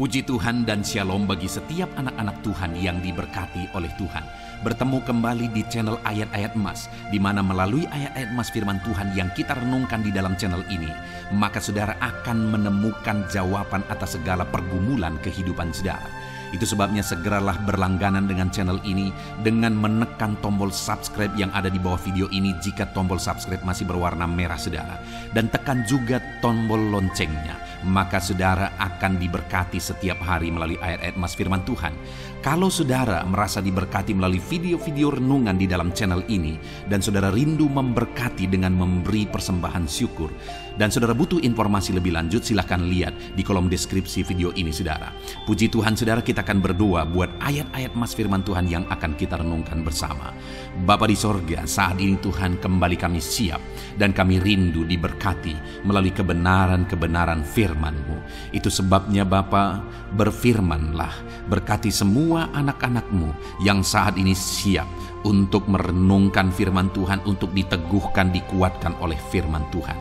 Puji Tuhan dan Shalom bagi setiap anak-anak Tuhan yang diberkati oleh Tuhan. Bertemu kembali di channel Ayat-Ayat Emas, di mana melalui ayat-ayat emas firman Tuhan yang kita renungkan di dalam channel ini, maka saudara akan menemukan jawaban atas segala pergumulan kehidupan saudara. Itu sebabnya segeralah berlangganan dengan channel ini dengan menekan tombol subscribe yang ada di bawah video ini jika tombol subscribe masih berwarna merah saudara. Dan tekan juga tombol loncengnya, maka saudara akan diberkati setiap hari melalui ayat-ayat emas firman Tuhan. Kalau saudara merasa diberkati melalui video-video renungan di dalam channel ini, dan saudara rindu memberkati dengan memberi persembahan syukur, dan saudara butuh informasi lebih lanjut, silahkan lihat di kolom deskripsi video ini saudara. Puji Tuhan saudara, kita akan berdoa buat ayat-ayat emas firman Tuhan yang akan kita renungkan bersama. Bapa di sorga, saat ini Tuhan kembali kami siap dan kami rindu diberkati melalui kebenaran-kebenaran firman-Mu. Itu sebabnya Bapa, berfirmanlah, berkati semua anak-anak-Mu yang saat ini siap untuk merenungkan firman Tuhan, untuk diteguhkan, dikuatkan oleh firman Tuhan.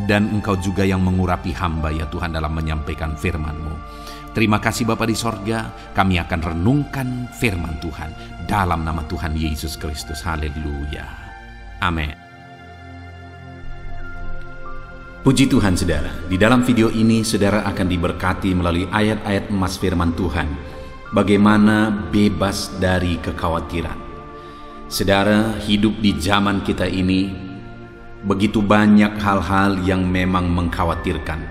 Dan Engkau juga yang mengurapi hamba ya Tuhan dalam menyampaikan firman-Mu. Terima kasih Bapa di sorga, kami akan renungkan firman Tuhan dalam nama Tuhan Yesus Kristus. Haleluya. Amin. Puji Tuhan saudara, di dalam video ini saudara akan diberkati melalui ayat-ayat emas firman Tuhan. Bagaimana bebas dari kekhawatiran. Saudara, hidup di zaman kita ini begitu banyak hal-hal yang memang mengkhawatirkan.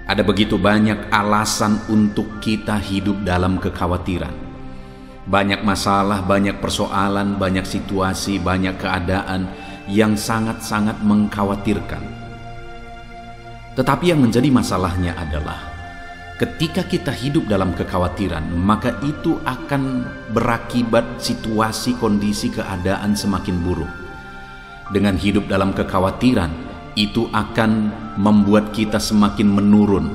Ada begitu banyak alasan untuk kita hidup dalam kekhawatiran. Banyak masalah, banyak persoalan, banyak situasi, banyak keadaan yang sangat-sangat mengkhawatirkan. Tetapi yang menjadi masalahnya adalah ketika kita hidup dalam kekhawatiran, maka itu akan berakibat situasi, kondisi, keadaan semakin buruk. Dengan hidup dalam kekhawatiran, itu akan membuat kita semakin menurun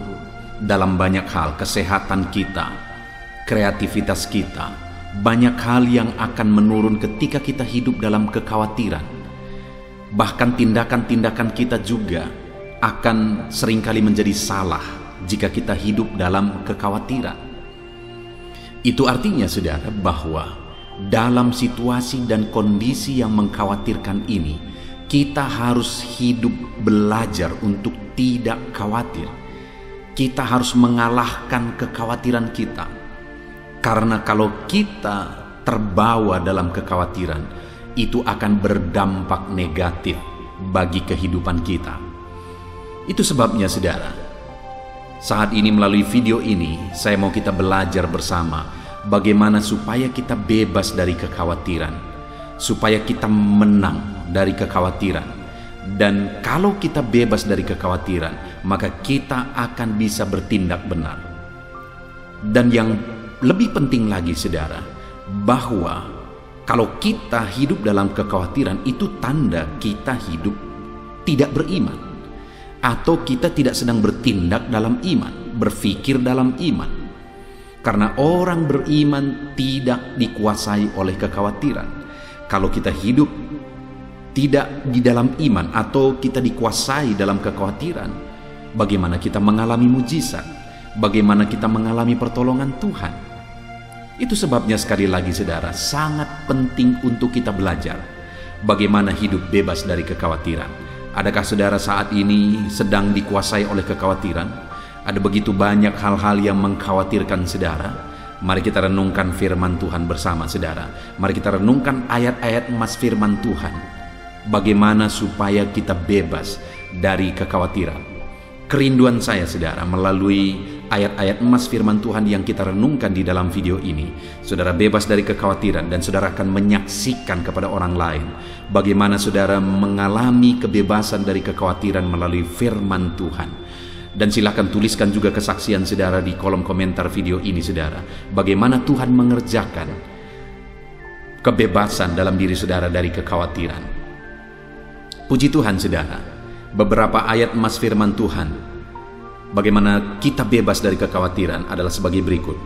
dalam banyak hal, kesehatan kita, kreativitas kita. Banyak hal yang akan menurun ketika kita hidup dalam kekhawatiran. Bahkan tindakan-tindakan kita juga akan seringkali menjadi salah jika kita hidup dalam kekhawatiran. Itu artinya saudara bahwa dalam situasi dan kondisi yang mengkhawatirkan ini, kita harus hidup belajar untuk tidak khawatir. Kita harus mengalahkan kekhawatiran kita. Karena kalau kita terbawa dalam kekhawatiran, itu akan berdampak negatif bagi kehidupan kita. Itu sebabnya saudara, saat ini melalui video ini, saya mau kita belajar bersama bagaimana supaya kita bebas dari kekhawatiran, supaya kita menang dari kekhawatiran. Dan kalau kita bebas dari kekhawatiran, maka kita akan bisa bertindak benar. Dan yang lebih penting lagi saudara, bahwa kalau kita hidup dalam kekhawatiran, itu tanda kita hidup tidak beriman, atau kita tidak sedang bertindak dalam iman, berpikir dalam iman. Karena orang beriman tidak dikuasai oleh kekhawatiran. Kalau kita hidup tidak di dalam iman atau kita dikuasai dalam kekhawatiran, bagaimana kita mengalami mujizat? Bagaimana kita mengalami pertolongan Tuhan? Itu sebabnya sekali lagi saudara, sangat penting untuk kita belajar bagaimana hidup bebas dari kekhawatiran. Adakah saudara saat ini sedang dikuasai oleh kekhawatiran? Ada begitu banyak hal-hal yang mengkhawatirkan saudara. Mari kita renungkan firman Tuhan bersama saudara. Mari kita renungkan ayat-ayat emas firman Tuhan. Bagaimana supaya kita bebas dari kekhawatiran. Kerinduan saya saudara, melalui ayat-ayat emas firman Tuhan yang kita renungkan di dalam video ini, saudara bebas dari kekhawatiran dan saudara akan menyaksikan kepada orang lain bagaimana saudara mengalami kebebasan dari kekhawatiran melalui firman Tuhan. Dan silakan tuliskan juga kesaksian saudara di kolom komentar video ini saudara, bagaimana Tuhan mengerjakan kebebasan dalam diri saudara dari kekhawatiran. Puji Tuhan saudara, beberapa ayat emas firman Tuhan bagaimana kita bebas dari kekhawatiran adalah sebagai berikut.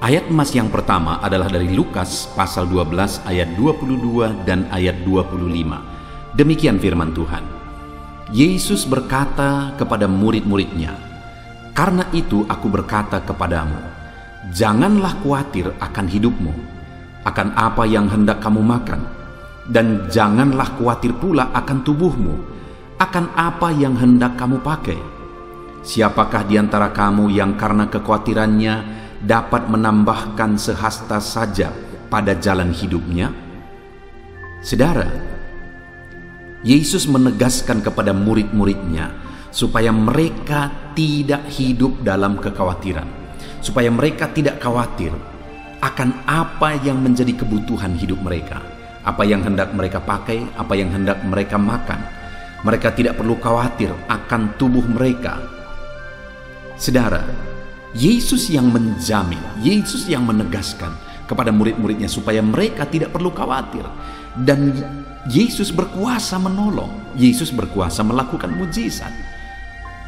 Ayat emas yang pertama adalah dari Lukas pasal 12 ayat 22 dan ayat 25. Demikian firman Tuhan. Yesus berkata kepada murid-muridnya, Karena itu aku berkata kepadamu, janganlah khawatir akan hidupmu, akan apa yang hendak kamu makan, dan janganlah khawatir pula akan tubuhmu, akan apa yang hendak kamu pakai. Siapakah di antara kamu yang karena kekhawatirannya dapat menambahkan sehasta saja pada jalan hidupnya? Saudara, Yesus menegaskan kepada murid-muridnya supaya mereka tidak hidup dalam kekhawatiran, supaya mereka tidak khawatir akan apa yang menjadi kebutuhan hidup mereka, apa yang hendak mereka pakai, apa yang hendak mereka makan. Mereka tidak perlu khawatir akan tubuh mereka. Saudara, Yesus yang menjamin, Yesus yang menegaskan kepada murid-muridnya supaya mereka tidak perlu khawatir. Dan Yesus berkuasa menolong, Yesus berkuasa melakukan mujizat.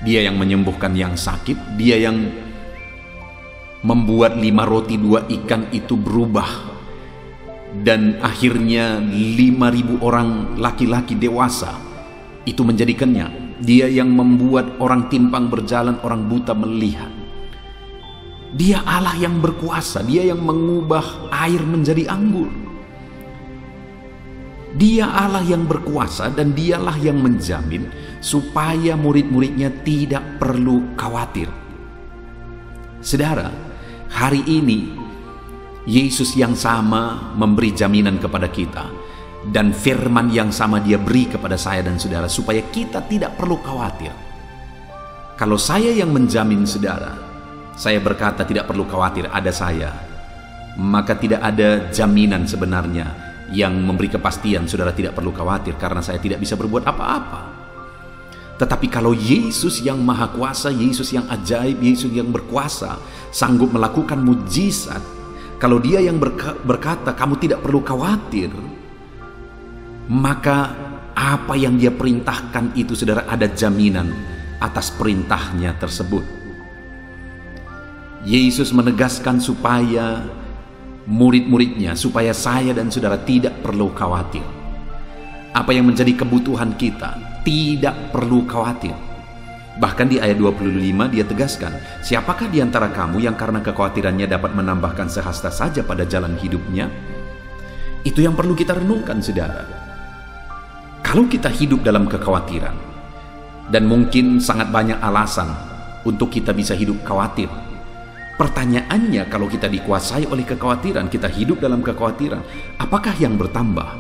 Dia yang menyembuhkan yang sakit, dia yang membuat 5 roti 2 ikan itu berubah, dan akhirnya 5.000 orang laki-laki dewasa itu menjadi kenyang. Dia yang membuat orang timpang berjalan, orang buta melihat. Dia Allah yang berkuasa, dia yang mengubah air menjadi anggur. Dia Allah yang berkuasa, dan dialah yang menjamin supaya murid-muridnya tidak perlu khawatir. Saudara, hari ini Yesus yang sama memberi jaminan kepada kita, dan firman yang sama dia beri kepada saya dan saudara supaya kita tidak perlu khawatir. Kalau saya yang menjamin saudara, saya berkata tidak perlu khawatir, ada saya, maka tidak ada jaminan sebenarnya yang memberi kepastian saudara tidak perlu khawatir, karena saya tidak bisa berbuat apa-apa. Tetapi kalau Yesus yang maha kuasa, Yesus yang ajaib, Yesus yang berkuasa, sanggup melakukan mujizat, kalau dia yang berkata kamu tidak perlu khawatir, maka apa yang dia perintahkan itu saudara ada jaminan atas perintahnya tersebut. Yesus menegaskan supaya murid-muridnya, supaya saya dan saudara tidak perlu khawatir. Apa yang menjadi kebutuhan kita tidak perlu khawatir. Bahkan di ayat 25 dia tegaskan, siapakah di antara kamu yang karena kekhawatirannya dapat menambahkan sehasta saja pada jalan hidupnya? Itu yang perlu kita renungkan saudara. Kalau kita hidup dalam kekhawatiran, dan mungkin sangat banyak alasan untuk kita bisa hidup khawatir. Pertanyaannya, kalau kita dikuasai oleh kekhawatiran, kita hidup dalam kekhawatiran, apakah yang bertambah?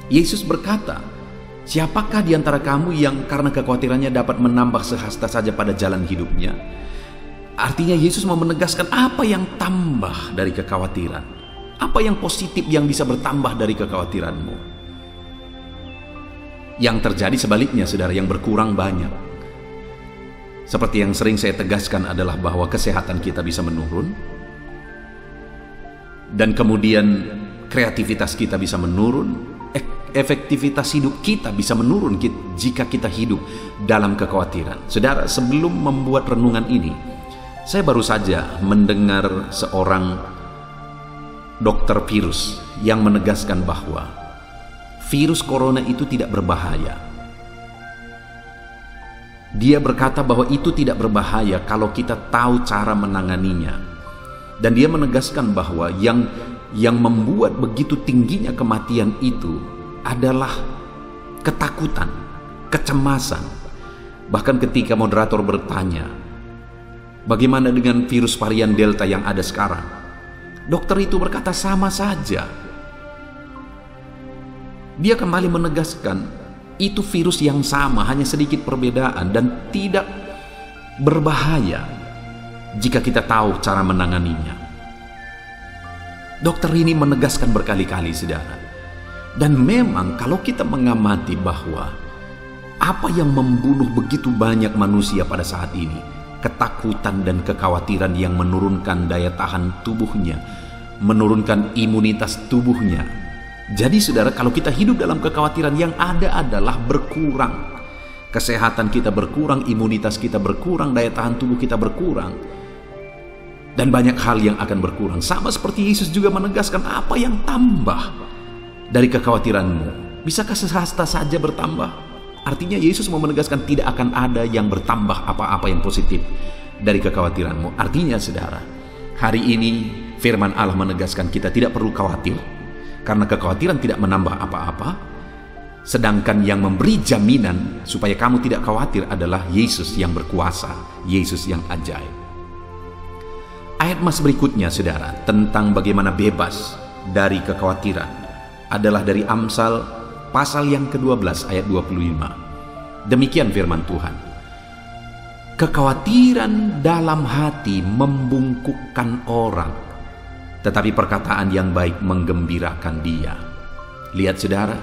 Yesus berkata, siapakah di antara kamu yang karena kekhawatirannya dapat menambah sehasta saja pada jalan hidupnya? Artinya Yesus mau menegaskan apa yang tambah dari kekhawatiran, apa yang positif yang bisa bertambah dari kekhawatiranmu. Yang terjadi sebaliknya saudara, yang berkurang banyak. Seperti yang sering saya tegaskan adalah bahwa kesehatan kita bisa menurun, dan kemudian kreativitas kita bisa menurun, efektivitas hidup kita bisa menurun jika kita hidup dalam kekhawatiran. Saudara, sebelum membuat renungan ini, saya baru saja mendengar seorang dokter virus yang menegaskan bahwa virus corona itu tidak berbahaya. Dia berkata bahwa itu tidak berbahaya kalau kita tahu cara menanganinya. Dan dia menegaskan bahwa yang membuat begitu tingginya kematian itu adalah ketakutan, kecemasan. Bahkan ketika moderator bertanya, bagaimana dengan virus varian Delta yang ada sekarang? Dokter itu berkata sama saja. Dia kembali menegaskan itu virus yang sama, hanya sedikit perbedaan, dan tidak berbahaya jika kita tahu cara menanganinya. Dokter ini menegaskan berkali-kali saudara. Dan memang kalau kita mengamati bahwa apa yang membunuh begitu banyak manusia pada saat ini, ketakutan dan kekhawatiran yang menurunkan daya tahan tubuhnya, menurunkan imunitas tubuhnya. Jadi saudara, kalau kita hidup dalam kekhawatiran, yang ada adalah berkurang. Kesehatan kita berkurang, imunitas kita berkurang, daya tahan tubuh kita berkurang. Dan banyak hal yang akan berkurang. Sama seperti Yesus juga menegaskan apa yang tambah dari kekhawatiranmu. Bisakah sehasta saja bertambah? Artinya Yesus mau menegaskan tidak akan ada yang bertambah apa-apa yang positif dari kekhawatiranmu. Artinya saudara, hari ini firman Allah menegaskan kita tidak perlu khawatir, karena kekhawatiran tidak menambah apa-apa. Sedangkan yang memberi jaminan supaya kamu tidak khawatir adalah Yesus yang berkuasa, Yesus yang ajaib. Ayat mas berikutnya saudara, tentang bagaimana bebas dari kekhawatiran adalah dari Amsal pasal yang ke-12 ayat 25. Demikian firman Tuhan. Kekhawatiran dalam hati membungkukkan orang, tetapi perkataan yang baik menggembirakan dia. Lihat saudara,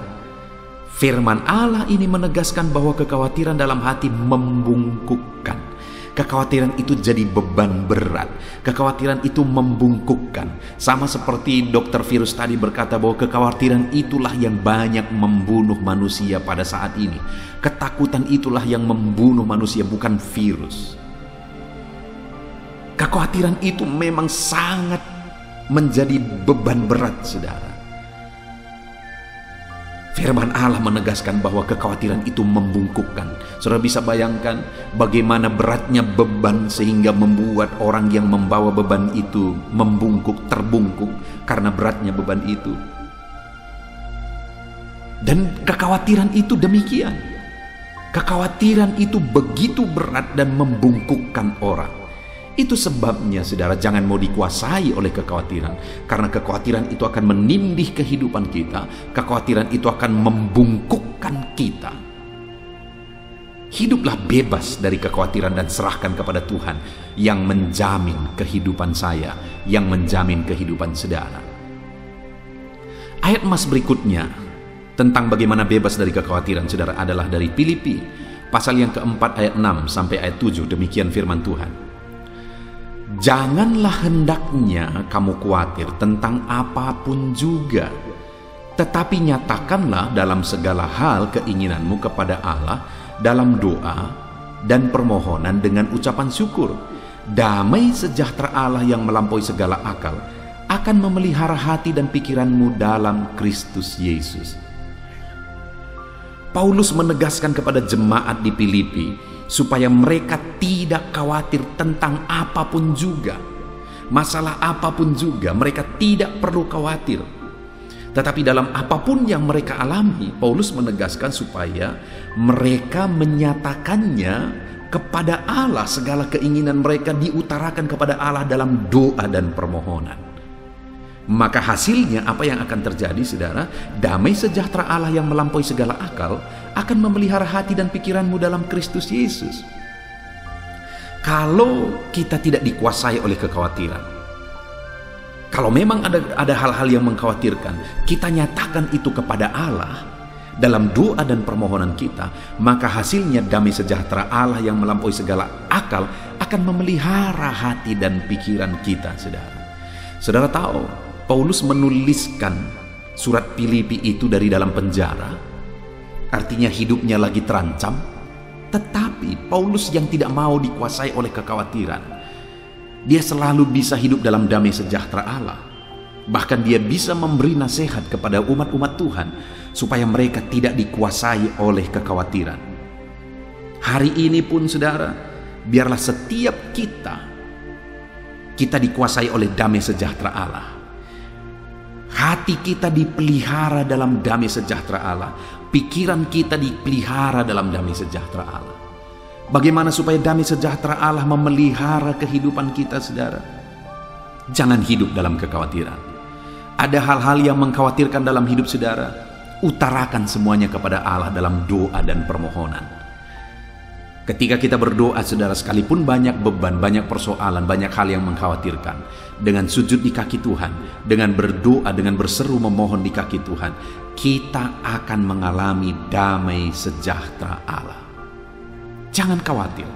firman Allah ini menegaskan bahwa kekhawatiran dalam hati membungkukkan. Kekhawatiran itu jadi beban berat. Kekhawatiran itu membungkukkan. Sama seperti Dr. Virus tadi berkata bahwa kekhawatiran itulah yang banyak membunuh manusia pada saat ini. Ketakutan itulah yang membunuh manusia, bukan virus. Kekhawatiran itu memang sangat menjadi beban berat, saudara. Firman Allah menegaskan bahwa kekhawatiran itu membungkukkan. Saudara bisa bayangkan bagaimana beratnya beban sehingga membuat orang yang membawa beban itu membungkuk, terbungkuk karena beratnya beban itu. Dan kekhawatiran itu demikian. Kekhawatiran itu begitu berat dan membungkukkan orang. Itu sebabnya saudara jangan mau dikuasai oleh kekhawatiran, karena kekhawatiran itu akan menindih kehidupan kita. Kekhawatiran itu akan membungkukkan kita. Hiduplah bebas dari kekhawatiran dan serahkan kepada Tuhan yang menjamin kehidupan saya, yang menjamin kehidupan saudara. Ayat mas berikutnya tentang bagaimana bebas dari kekhawatiran saudara adalah dari Filipi pasal yang keempat ayat 6 sampai ayat 7. Demikian firman Tuhan. Janganlah hendaknya kamu khawatir tentang apapun juga, tetapi nyatakanlah dalam segala hal keinginanmu kepada Allah dalam doa dan permohonan dengan ucapan syukur. Damai sejahtera Allah yang melampaui segala akal akan memelihara hati dan pikiranmu dalam Kristus Yesus. Paulus menegaskan kepada jemaat di Filipi supaya mereka tidak khawatir tentang apapun juga. Masalah apapun juga mereka tidak perlu khawatir. Tetapi dalam apapun yang mereka alami, Paulus menegaskan supaya mereka menyatakannya kepada Allah. Segala keinginan mereka diutarakan kepada Allah dalam doa dan permohonan. Maka hasilnya apa yang akan terjadi saudara? Damai sejahtera Allah yang melampaui segala akal akan memelihara hati dan pikiranmu dalam Kristus Yesus. Kalau kita tidak dikuasai oleh kekhawatiran, kalau memang ada hal-hal yang mengkhawatirkan, kita nyatakan itu kepada Allah dalam doa dan permohonan kita, maka hasilnya damai sejahtera Allah yang melampaui segala akal akan memelihara hati dan pikiran kita, saudara. Saudara tahu, Paulus menuliskan surat Filipi itu dari dalam penjara. Artinya hidupnya lagi terancam. Tetapi Paulus yang tidak mau dikuasai oleh kekhawatiran, dia selalu bisa hidup dalam damai sejahtera Allah. Bahkan dia bisa memberi nasihat kepada umat-umat Tuhan supaya mereka tidak dikuasai oleh kekhawatiran. Hari ini pun saudara, biarlah setiap kita dikuasai oleh damai sejahtera Allah. Hati kita dipelihara dalam damai sejahtera Allah. Pikiran kita dipelihara dalam damai sejahtera Allah. Bagaimana supaya damai sejahtera Allah memelihara kehidupan kita, saudara? Jangan hidup dalam kekhawatiran. Ada hal-hal yang mengkhawatirkan dalam hidup saudara, utarakan semuanya kepada Allah dalam doa dan permohonan. Ketika kita berdoa, saudara, sekalipun banyak beban, banyak persoalan, banyak hal yang mengkhawatirkan, dengan sujud di kaki Tuhan, dengan berdoa, dengan berseru memohon di kaki Tuhan, kita akan mengalami damai sejahtera Allah. Jangan khawatir.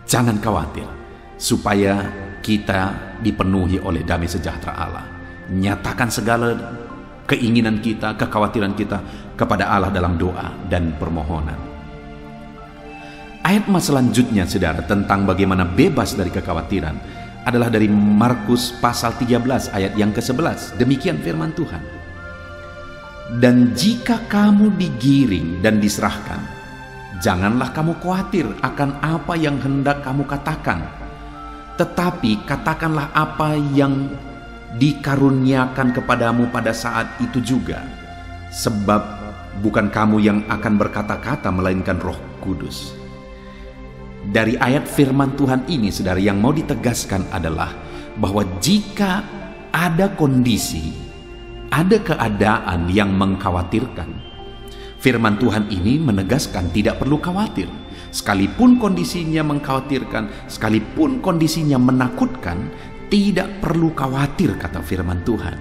Jangan khawatir, supaya kita dipenuhi oleh damai sejahtera Allah. Nyatakan segala keinginan kita, kekhawatiran kita kepada Allah dalam doa dan permohonan. Ayat selanjutnya, saudara, tentang bagaimana bebas dari kekhawatiran adalah dari Markus pasal 13 ayat yang ke-11. Demikian firman Tuhan. Dan jika kamu digiring dan diserahkan, janganlah kamu khawatir akan apa yang hendak kamu katakan, tetapi katakanlah apa yang dikaruniakan kepadamu pada saat itu juga, sebab bukan kamu yang akan berkata-kata, melainkan Roh Kudus. Dari ayat firman Tuhan ini, saudara, yang mau ditegaskan adalah bahwa jika ada kondisi, ada keadaan yang mengkhawatirkan, firman Tuhan ini menegaskan tidak perlu khawatir. Sekalipun kondisinya mengkhawatirkan, sekalipun kondisinya menakutkan, tidak perlu khawatir, kata firman Tuhan.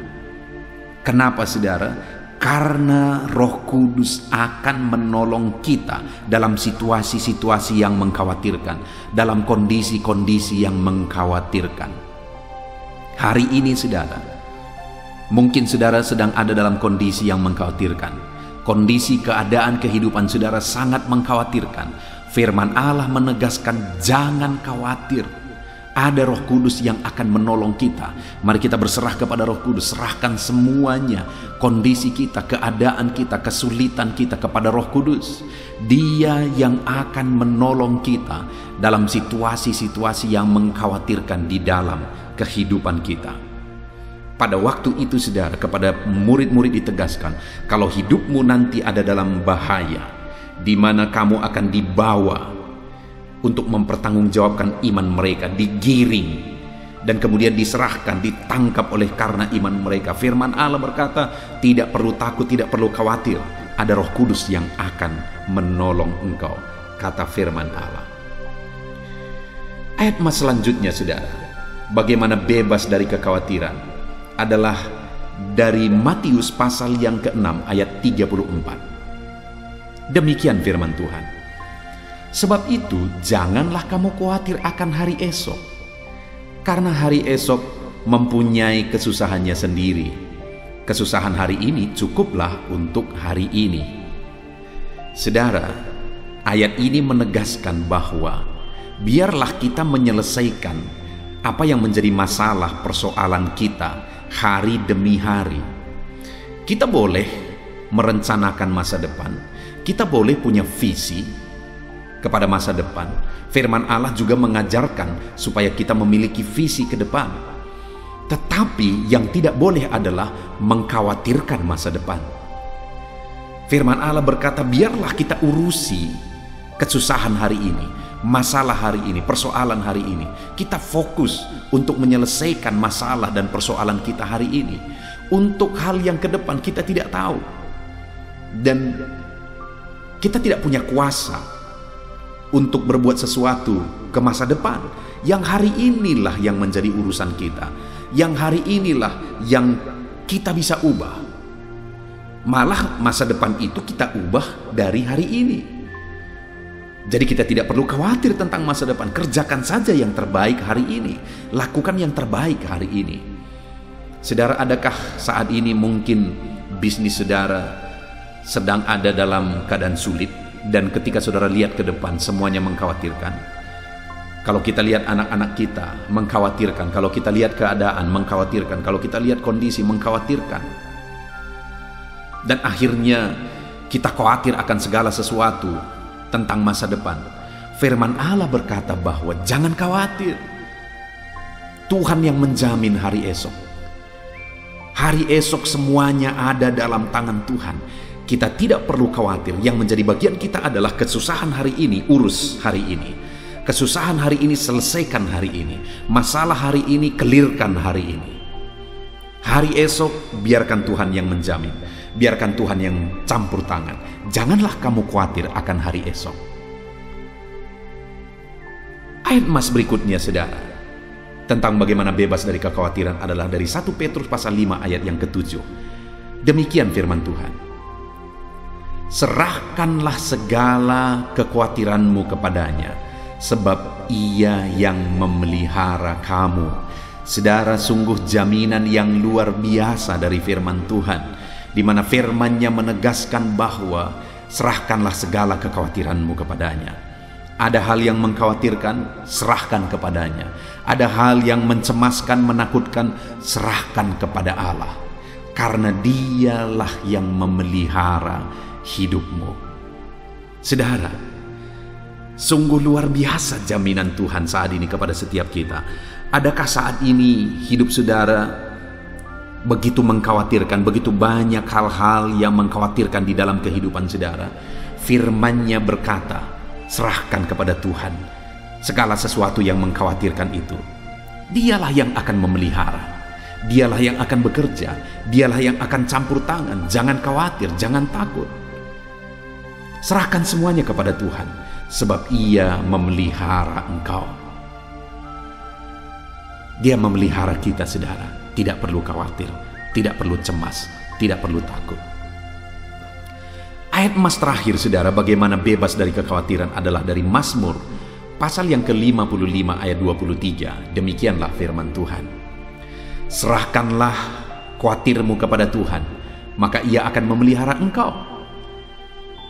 Kenapa, saudara? Karena Roh Kudus akan menolong kita dalam situasi-situasi yang mengkhawatirkan, dalam kondisi-kondisi yang mengkhawatirkan. Hari ini, saudara, mungkin saudara sedang ada dalam kondisi yang mengkhawatirkan. Kondisi keadaan kehidupan saudara sangat mengkhawatirkan. Firman Allah menegaskan jangan khawatir. Ada Roh Kudus yang akan menolong kita. Mari kita berserah kepada Roh Kudus. Serahkan semuanya, kondisi kita, keadaan kita, kesulitan kita kepada Roh Kudus. Dia yang akan menolong kita dalam situasi-situasi yang mengkhawatirkan di dalam kehidupan kita. Pada waktu itu, saudara, kepada murid-murid ditegaskan, kalau hidupmu nanti ada dalam bahaya, di mana kamu akan dibawa untuk mempertanggungjawabkan iman mereka, digiring, dan kemudian diserahkan, ditangkap oleh karena iman mereka. Firman Allah berkata, tidak perlu takut, tidak perlu khawatir. Ada Roh Kudus yang akan menolong engkau, kata firman Allah. Ayat mas selanjutnya, saudara, bagaimana bebas dari kekhawatiran, adalah dari Matius pasal yang ke-6 ayat 34. Demikian firman Tuhan. Sebab itu janganlah kamu khawatir akan hari esok, karena hari esok mempunyai kesusahannya sendiri. Kesusahan hari ini cukuplah untuk hari ini. Saudara, ayat ini menegaskan bahwa biarlah kita menyelesaikan apa yang menjadi masalah persoalan kita hari demi hari. Kita boleh merencanakan masa depan, kita boleh punya visi kepada masa depan. Firman Allah juga mengajarkan supaya kita memiliki visi ke depan. Tetapi yang tidak boleh adalah mengkhawatirkan masa depan. Firman Allah berkata, biarlah kita urusi kesusahan hari ini, masalah hari ini, persoalan hari ini. Kita fokus untuk menyelesaikan masalah dan persoalan kita hari ini. Untuk hal yang ke depan kita tidak tahu, dan kita tidak punya kuasa untuk berbuat sesuatu ke masa depan. Yang hari inilah yang menjadi urusan kita, yang hari inilah yang kita bisa ubah. Malah masa depan itu kita ubah dari hari ini. Jadi kita tidak perlu khawatir tentang masa depan. Kerjakan saja yang terbaik hari ini. Lakukan yang terbaik hari ini. Saudara, adakah saat ini mungkin bisnis saudara sedang ada dalam keadaan sulit, dan ketika saudara lihat ke depan semuanya mengkhawatirkan? Kalau kita lihat anak-anak kita mengkhawatirkan, kalau kita lihat keadaan mengkhawatirkan, kalau kita lihat kondisi mengkhawatirkan, dan akhirnya kita khawatir akan segala sesuatu tentang masa depan. Firman Allah berkata bahwa jangan khawatir. Tuhan yang menjamin hari esok. Hari esok semuanya ada dalam tangan Tuhan. Kita tidak perlu khawatir. Yang menjadi bagian kita adalah kesusahan hari ini, urus hari ini. Kesusahan hari ini, selesaikan hari ini. Masalah hari ini, kelirkan hari ini. Hari esok biarkan Tuhan yang menjamin. Biarkan Tuhan yang campur tangan. Janganlah kamu khawatir akan hari esok. Ayat mas berikutnya, saudara, tentang bagaimana bebas dari kekhawatiran adalah dari 1 Petrus pasal 5 ayat yang ke-7. Demikian firman Tuhan. Serahkanlah segala kekhawatiranmu kepadanya, sebab Ia yang memelihara kamu. Saudara, sungguh jaminan yang luar biasa dari firman Tuhan, di mana firman-Nya menegaskan bahwa serahkanlah segala kekhawatiranmu kepadanya. Ada hal yang mengkhawatirkan, serahkan kepadanya. Ada hal yang mencemaskan, menakutkan, serahkan kepada Allah. karena Dialah yang memelihara hidupmu. Saudara, sungguh luar biasa jaminan Tuhan saat ini kepada setiap kita. Adakah saat ini hidup saudara begitu mengkhawatirkan, begitu banyak hal-hal yang mengkhawatirkan di dalam kehidupan saudara? Firman-Nya berkata, serahkan kepada Tuhan segala sesuatu yang mengkhawatirkan itu. Dialah yang akan memelihara, Dialah yang akan bekerja, Dialah yang akan campur tangan. Jangan khawatir, jangan takut. Serahkan semuanya kepada Tuhan, sebab Ia memelihara engkau. Dia memelihara kita, saudara. Tidak perlu khawatir, tidak perlu cemas, tidak perlu takut. Ayat emas terakhir, saudara, bagaimana bebas dari kekhawatiran adalah dari Mazmur pasal yang ke-55 ayat 23. Demikianlah firman Tuhan. Serahkanlah khawatirmu kepada Tuhan, maka Ia akan memelihara engkau.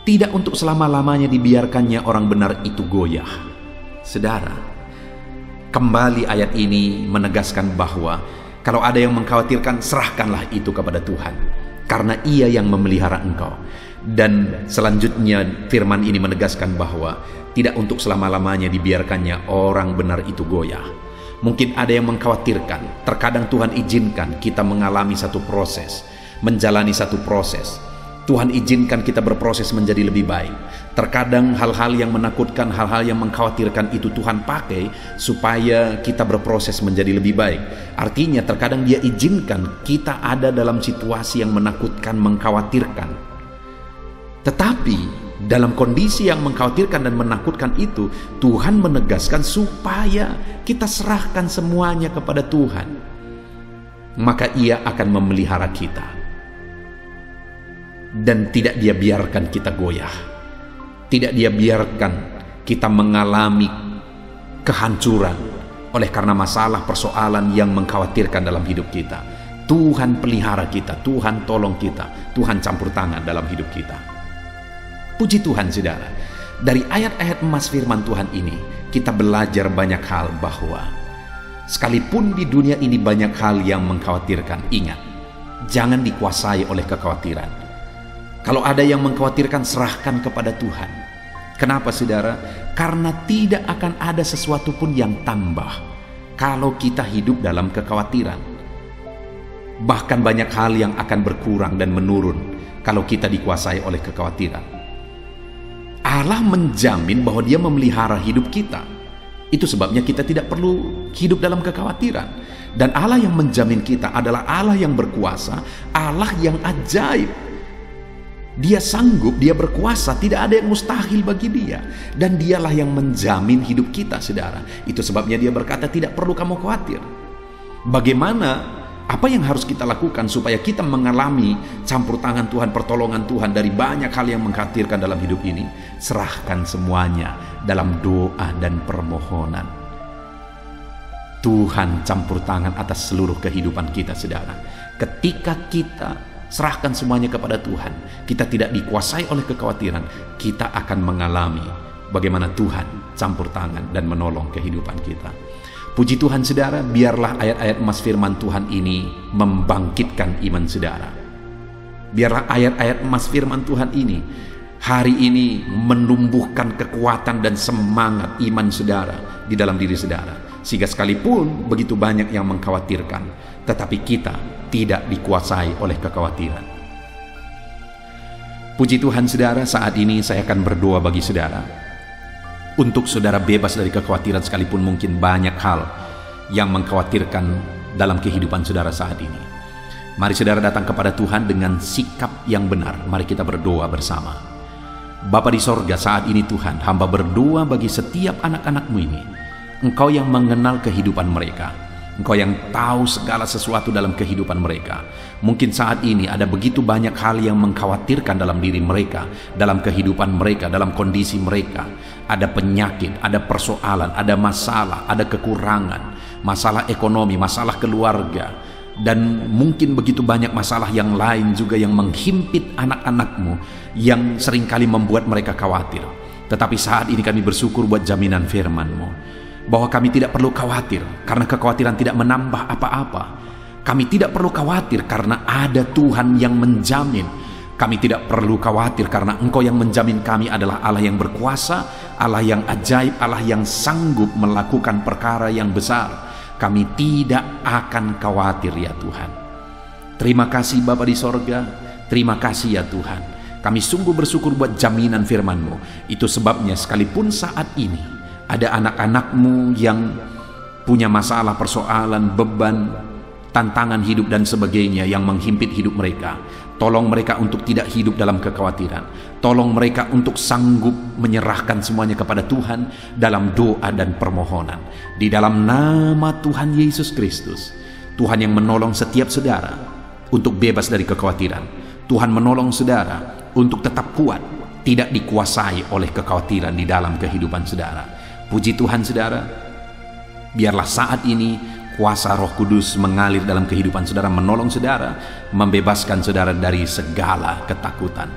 Tidak untuk selama-lamanya dibiarkannya orang benar itu goyah. Saudara, kembali ayat ini menegaskan bahwa kalau ada yang mengkhawatirkan, serahkanlah itu kepada Tuhan, karena Ia yang memelihara engkau. Dan selanjutnya firman ini menegaskan bahwa tidak untuk selama-lamanya dibiarkannya orang benar itu goyah. Mungkin ada yang mengkhawatirkan, terkadang Tuhan izinkan kita mengalami satu proses, menjalani satu proses. Tuhan izinkan kita berproses menjadi lebih baik. Terkadang hal-hal yang menakutkan, hal-hal yang mengkhawatirkan itu Tuhan pakai supaya kita berproses menjadi lebih baik. Artinya terkadang Dia izinkan kita ada dalam situasi yang menakutkan, mengkhawatirkan. Tetapi dalam kondisi yang mengkhawatirkan dan menakutkan itu, Tuhan menegaskan supaya kita serahkan semuanya kepada Tuhan. Maka Ia akan memelihara kita. Dan tidak Dia biarkan kita goyah, tidak Dia biarkan kita mengalami kehancuran oleh karena masalah persoalan yang mengkhawatirkan dalam hidup kita. Tuhan pelihara kita, Tuhan tolong kita, Tuhan campur tangan dalam hidup kita. Puji Tuhan, saudara. Dari ayat-ayat emas firman Tuhan ini kita belajar banyak hal, bahwa sekalipun di dunia ini banyak hal yang mengkhawatirkan, ingat, jangan dikuasai oleh kekhawatiran. Kalau ada yang mengkhawatirkan, serahkan kepada Tuhan. Kenapa, saudara? Karena tidak akan ada sesuatu pun yang tambah kalau kita hidup dalam kekhawatiran. Bahkan banyak hal yang akan berkurang dan menurun kalau kita dikuasai oleh kekhawatiran. Allah menjamin bahwa Dia memelihara hidup kita. Itu sebabnya kita tidak perlu hidup dalam kekhawatiran. Dan Allah yang menjamin kita adalah Allah yang berkuasa, Allah yang ajaib. Dia sanggup, Dia berkuasa, tidak ada yang mustahil bagi Dia. Dan Dialah yang menjamin hidup kita, saudara. Itu sebabnya Dia berkata, tidak perlu kamu khawatir. Bagaimana, apa yang harus kita lakukan supaya kita mengalami campur tangan Tuhan, pertolongan Tuhan dari banyak hal yang mengkhawatirkan dalam hidup ini? Serahkan semuanya dalam doa dan permohonan. Tuhan campur tangan atas seluruh kehidupan kita, saudara. Ketika kita serahkan semuanya kepada Tuhan, kita tidak dikuasai oleh kekhawatiran, kita akan mengalami bagaimana Tuhan campur tangan dan menolong kehidupan kita. Puji Tuhan, saudara, biarlah ayat-ayat emas firman Tuhan ini membangkitkan iman saudara. Biarlah ayat-ayat emas firman Tuhan ini hari ini menumbuhkan kekuatan dan semangat iman saudara di dalam diri saudara. Sehingga sekalipun begitu banyak yang mengkhawatirkan, tetapi kita tidak dikuasai oleh kekhawatiran. Puji Tuhan, saudara, saat ini saya akan berdoa bagi saudara, untuk saudara bebas dari kekhawatiran sekalipun mungkin banyak hal yang mengkhawatirkan dalam kehidupan saudara saat ini. Mari saudara datang kepada Tuhan dengan sikap yang benar. Mari kita berdoa bersama. Bapa di sorga, saat ini Tuhan, hamba berdoa bagi setiap anak-anak-Mu ini. Engkau yang mengenal kehidupan mereka, Engkau yang tahu segala sesuatu dalam kehidupan mereka. Mungkin saat ini ada begitu banyak hal yang mengkhawatirkan dalam diri mereka, dalam kehidupan mereka, dalam kondisi mereka. Ada penyakit, ada persoalan, ada masalah, ada kekurangan, masalah ekonomi, masalah keluarga, dan mungkin begitu banyak masalah yang lain juga yang menghimpit anak-anak-Mu, yang seringkali membuat mereka khawatir. Tetapi saat ini kami bersyukur buat jaminan firman-Mu, bahwa kami tidak perlu khawatir, karena kekhawatiran tidak menambah apa-apa. Kami tidak perlu khawatir karena ada Tuhan yang menjamin. Kami tidak perlu khawatir karena Engkau yang menjamin kami adalah Allah yang berkuasa, Allah yang ajaib, Allah yang sanggup melakukan perkara yang besar. Kami tidak akan khawatir ya Tuhan. Terima kasih Bapa di sorga, terima kasih ya Tuhan. Kami sungguh bersyukur buat jaminan firman-Mu. Itu sebabnya sekalipun saat ini ada anak-anak-Mu yang punya masalah, persoalan, beban, tantangan hidup dan sebagainya yang menghimpit hidup mereka, tolong mereka untuk tidak hidup dalam kekhawatiran. Tolong mereka untuk sanggup menyerahkan semuanya kepada Tuhan dalam doa dan permohonan. Di dalam nama Tuhan Yesus Kristus, Tuhan yang menolong setiap saudara untuk bebas dari kekhawatiran. Tuhan menolong saudara untuk tetap kuat, tidak dikuasai oleh kekhawatiran di dalam kehidupan saudara. Puji Tuhan saudara, biarlah saat ini kuasa Roh Kudus mengalir dalam kehidupan saudara, menolong saudara, membebaskan saudara dari segala ketakutan.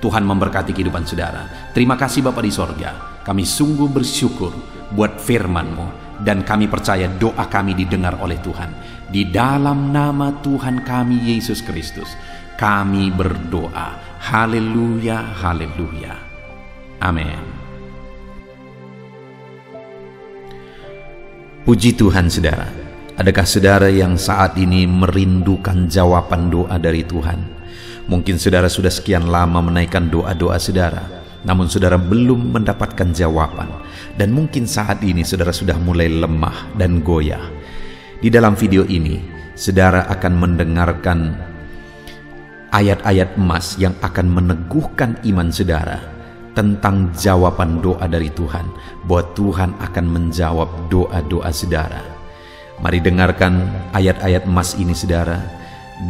Tuhan memberkati kehidupan saudara. Terima kasih Bapa di sorga. Kami sungguh bersyukur buat firman-Mu, dan kami percaya doa kami didengar oleh Tuhan. Di dalam nama Tuhan kami Yesus Kristus, kami berdoa. Haleluya, haleluya. Amin. Puji Tuhan saudara. Adakah saudara yang saat ini merindukan jawaban doa dari Tuhan? Mungkin saudara sudah sekian lama menaikkan doa-doa saudara, namun saudara belum mendapatkan jawaban. Dan mungkin saat ini saudara sudah mulai lemah dan goyah. Di dalam video ini, saudara akan mendengarkan ayat-ayat emas yang akan meneguhkan iman saudara tentang jawaban doa dari Tuhan, bahwa Tuhan akan menjawab doa-doa saudara. Mari dengarkan ayat-ayat emas ini saudara,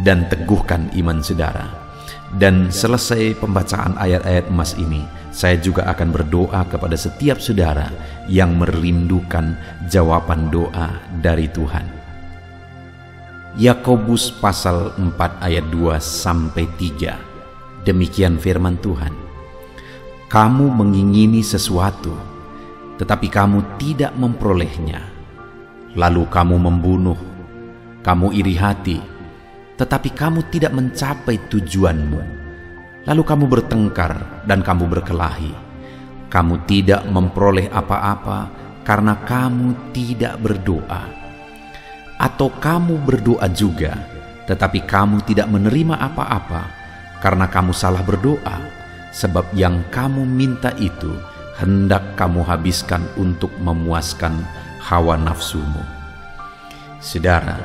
dan teguhkan iman saudara. Dan selesai pembacaan ayat-ayat emas ini, saya juga akan berdoa kepada setiap saudara yang merindukan jawaban doa dari Tuhan. Yakobus pasal 4 ayat 2-3. Demikian firman Tuhan. Kamu mengingini sesuatu, tetapi kamu tidak memperolehnya. Lalu kamu membunuh, kamu iri hati, tetapi kamu tidak mencapai tujuanmu. Lalu kamu bertengkar dan kamu berkelahi. Kamu tidak memperoleh apa-apa karena kamu tidak berdoa. Atau kamu berdoa juga, tetapi kamu tidak menerima apa-apa karena kamu salah berdoa, sebab yang kamu minta itu hendak kamu habiskan untuk memuaskan hawa nafsumu. Saudara,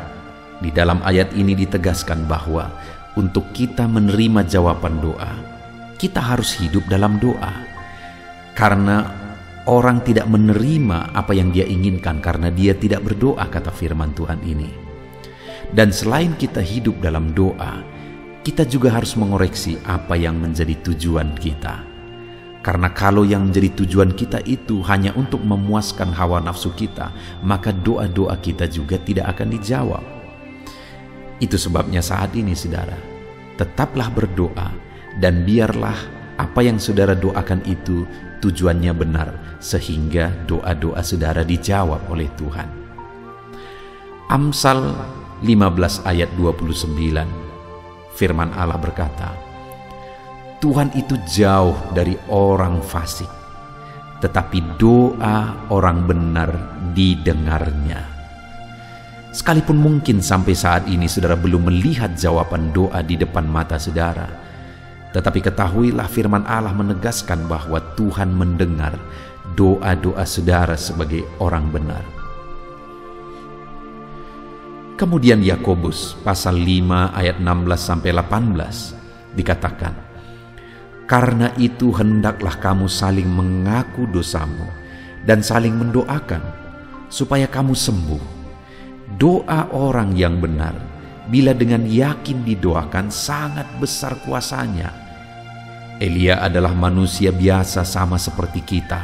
di dalam ayat ini ditegaskan bahwa untuk kita menerima jawaban doa, kita harus hidup dalam doa. Karena orang tidak menerima apa yang dia inginkan karena dia tidak berdoa, kata firman Tuhan ini. Dan selain kita hidup dalam doa, kita juga harus mengoreksi apa yang menjadi tujuan kita. Karena kalau yang menjadi tujuan kita itu hanya untuk memuaskan hawa nafsu kita, maka doa-doa kita juga tidak akan dijawab. Itu sebabnya saat ini saudara, tetaplah berdoa, dan biarlah apa yang saudara doakan itu tujuannya benar, sehingga doa-doa saudara dijawab oleh Tuhan. Amsal 15 ayat 29, firman Allah berkata, Tuhan itu jauh dari orang fasik, tetapi doa orang benar didengarnya. Sekalipun mungkin sampai saat ini saudara belum melihat jawaban doa di depan mata saudara, tetapi ketahuilah firman Allah menegaskan bahwa Tuhan mendengar doa-doa saudara sebagai orang benar. Kemudian Yakobus pasal 5 ayat 16-18 dikatakan, karena itu hendaklah kamu saling mengaku dosamu dan saling mendoakan supaya kamu sembuh. Doa orang yang benar bila dengan yakin didoakan sangat besar kuasanya. Elia adalah manusia biasa sama seperti kita,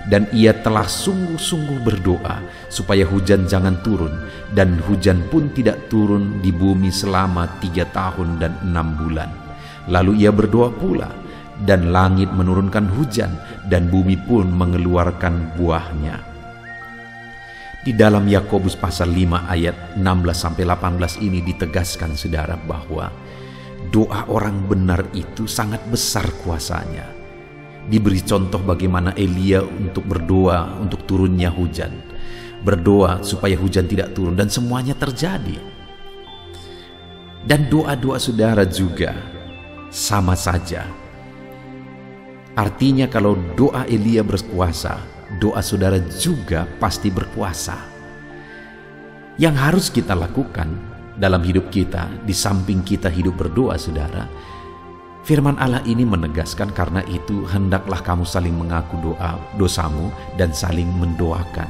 dan ia telah sungguh-sungguh berdoa supaya hujan jangan turun, dan hujan pun tidak turun di bumi selama 3 tahun dan 6 bulan. Lalu ia berdoa pula, dan langit menurunkan hujan, dan bumi pun mengeluarkan buahnya. Di dalam Yakobus pasal 5 ayat 16-18 ini ditegaskan saudara bahwa doa orang benar itu sangat besar kuasanya. Diberi contoh bagaimana Elia untuk berdoa untuk turunnya hujan. Berdoa supaya hujan tidak turun dan semuanya terjadi. Dan doa-doa saudara juga sama saja. Artinya kalau doa Elia berkuasa, doa saudara juga pasti berkuasa. Yang harus kita lakukan dalam hidup kita, di samping kita hidup berdoa saudara, firman Allah ini menegaskan karena itu hendaklah kamu saling mengaku dosamu dan saling mendoakan.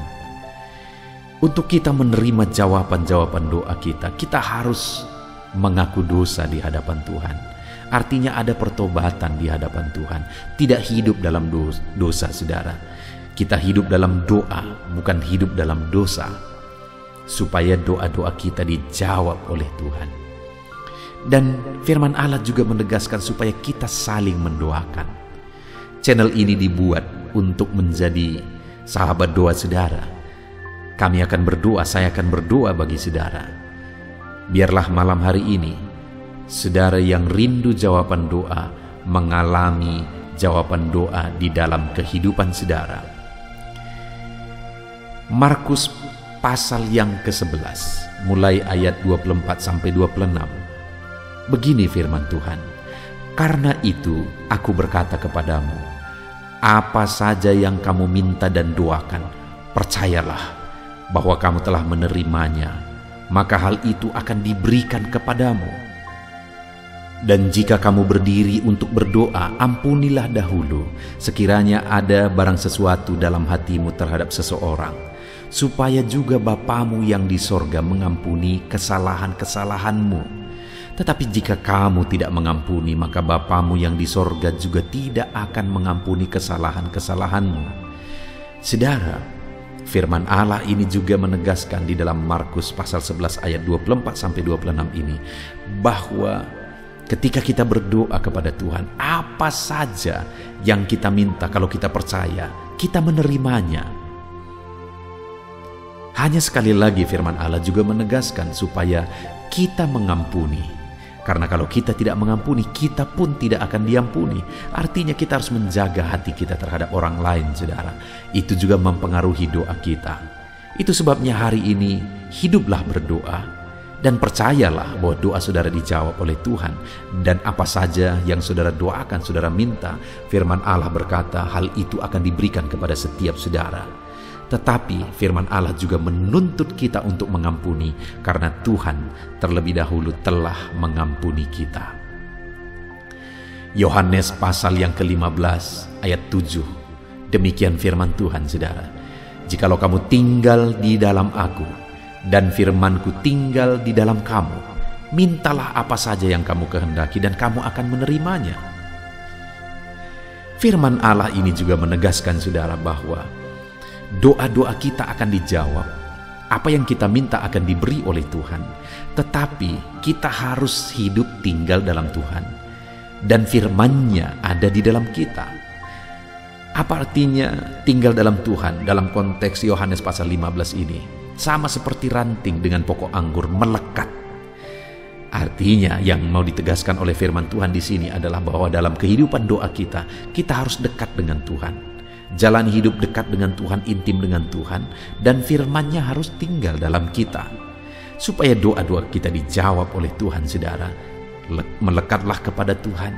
Untuk kita menerima jawaban-jawaban doa kita harus mengaku dosa di hadapan Tuhan. Artinya ada pertobatan di hadapan Tuhan. Tidak hidup dalam dosa saudara. Kita hidup dalam doa, bukan hidup dalam dosa. Supaya doa-doa kita dijawab oleh Tuhan. Dan firman Allah juga menegaskan supaya kita saling mendoakan. Channel ini dibuat untuk menjadi sahabat doa saudara. Kami akan berdoa, saya akan berdoa bagi saudara. Biarlah malam hari ini, saudara yang rindu jawaban doa, mengalami jawaban doa di dalam kehidupan saudara. Markus pasal yang ke-11, mulai ayat 24-26. Begini firman Tuhan, "Karena itu aku berkata kepadamu, apa saja yang kamu minta dan doakan, percayalah bahwa kamu telah menerimanya, maka hal itu akan diberikan kepadamu. Dan jika kamu berdiri untuk berdoa, ampunilah dahulu sekiranya ada barang sesuatu dalam hatimu terhadap seseorang, supaya juga Bapamu yang di sorga mengampuni kesalahan-kesalahanmu. Tetapi jika kamu tidak mengampuni, maka Bapamu yang di sorga juga tidak akan mengampuni kesalahan-kesalahanmu." Saudara, firman Allah ini juga menegaskan di dalam Markus pasal 11 ayat 24-26 ini, bahwa ketika kita berdoa kepada Tuhan, apa saja yang kita minta, kalau kita percaya, kita menerimanya. Hanya sekali lagi firman Allah juga menegaskan supaya kita mengampuni. Karena kalau kita tidak mengampuni, kita pun tidak akan diampuni. Artinya kita harus menjaga hati kita terhadap orang lain, saudara. Itu juga mempengaruhi doa kita. Itu sebabnya hari ini, hiduplah berdoa. Dan percayalah bahwa doa saudara dijawab oleh Tuhan. Dan apa saja yang saudara doakan, saudara minta, firman Allah berkata hal itu akan diberikan kepada setiap saudara. Tetapi firman Allah juga menuntut kita untuk mengampuni, karena Tuhan terlebih dahulu telah mengampuni kita. Yohanes pasal yang ke-15 ayat 7. Demikian firman Tuhan saudara, "Jikalau kamu tinggal di dalam aku, dan firmanku tinggal di dalam kamu, mintalah apa saja yang kamu kehendaki dan kamu akan menerimanya." Firman Allah ini juga menegaskan saudara bahwa doa-doa kita akan dijawab. Apa yang kita minta akan diberi oleh Tuhan. Tetapi kita harus hidup tinggal dalam Tuhan. Dan firman-Nya ada di dalam kita. Apa artinya tinggal dalam Tuhan dalam konteks Yohanes pasal 15 ini? Sama seperti ranting dengan pokok anggur melekat. Artinya yang mau ditegaskan oleh firman Tuhan di sini adalah bahwa dalam kehidupan doa kita harus dekat dengan Tuhan. Jalan hidup dekat dengan Tuhan, intim dengan Tuhan, dan firman-Nya harus tinggal dalam kita. Supaya doa-doa kita dijawab oleh Tuhan, saudara, melekatlah kepada Tuhan,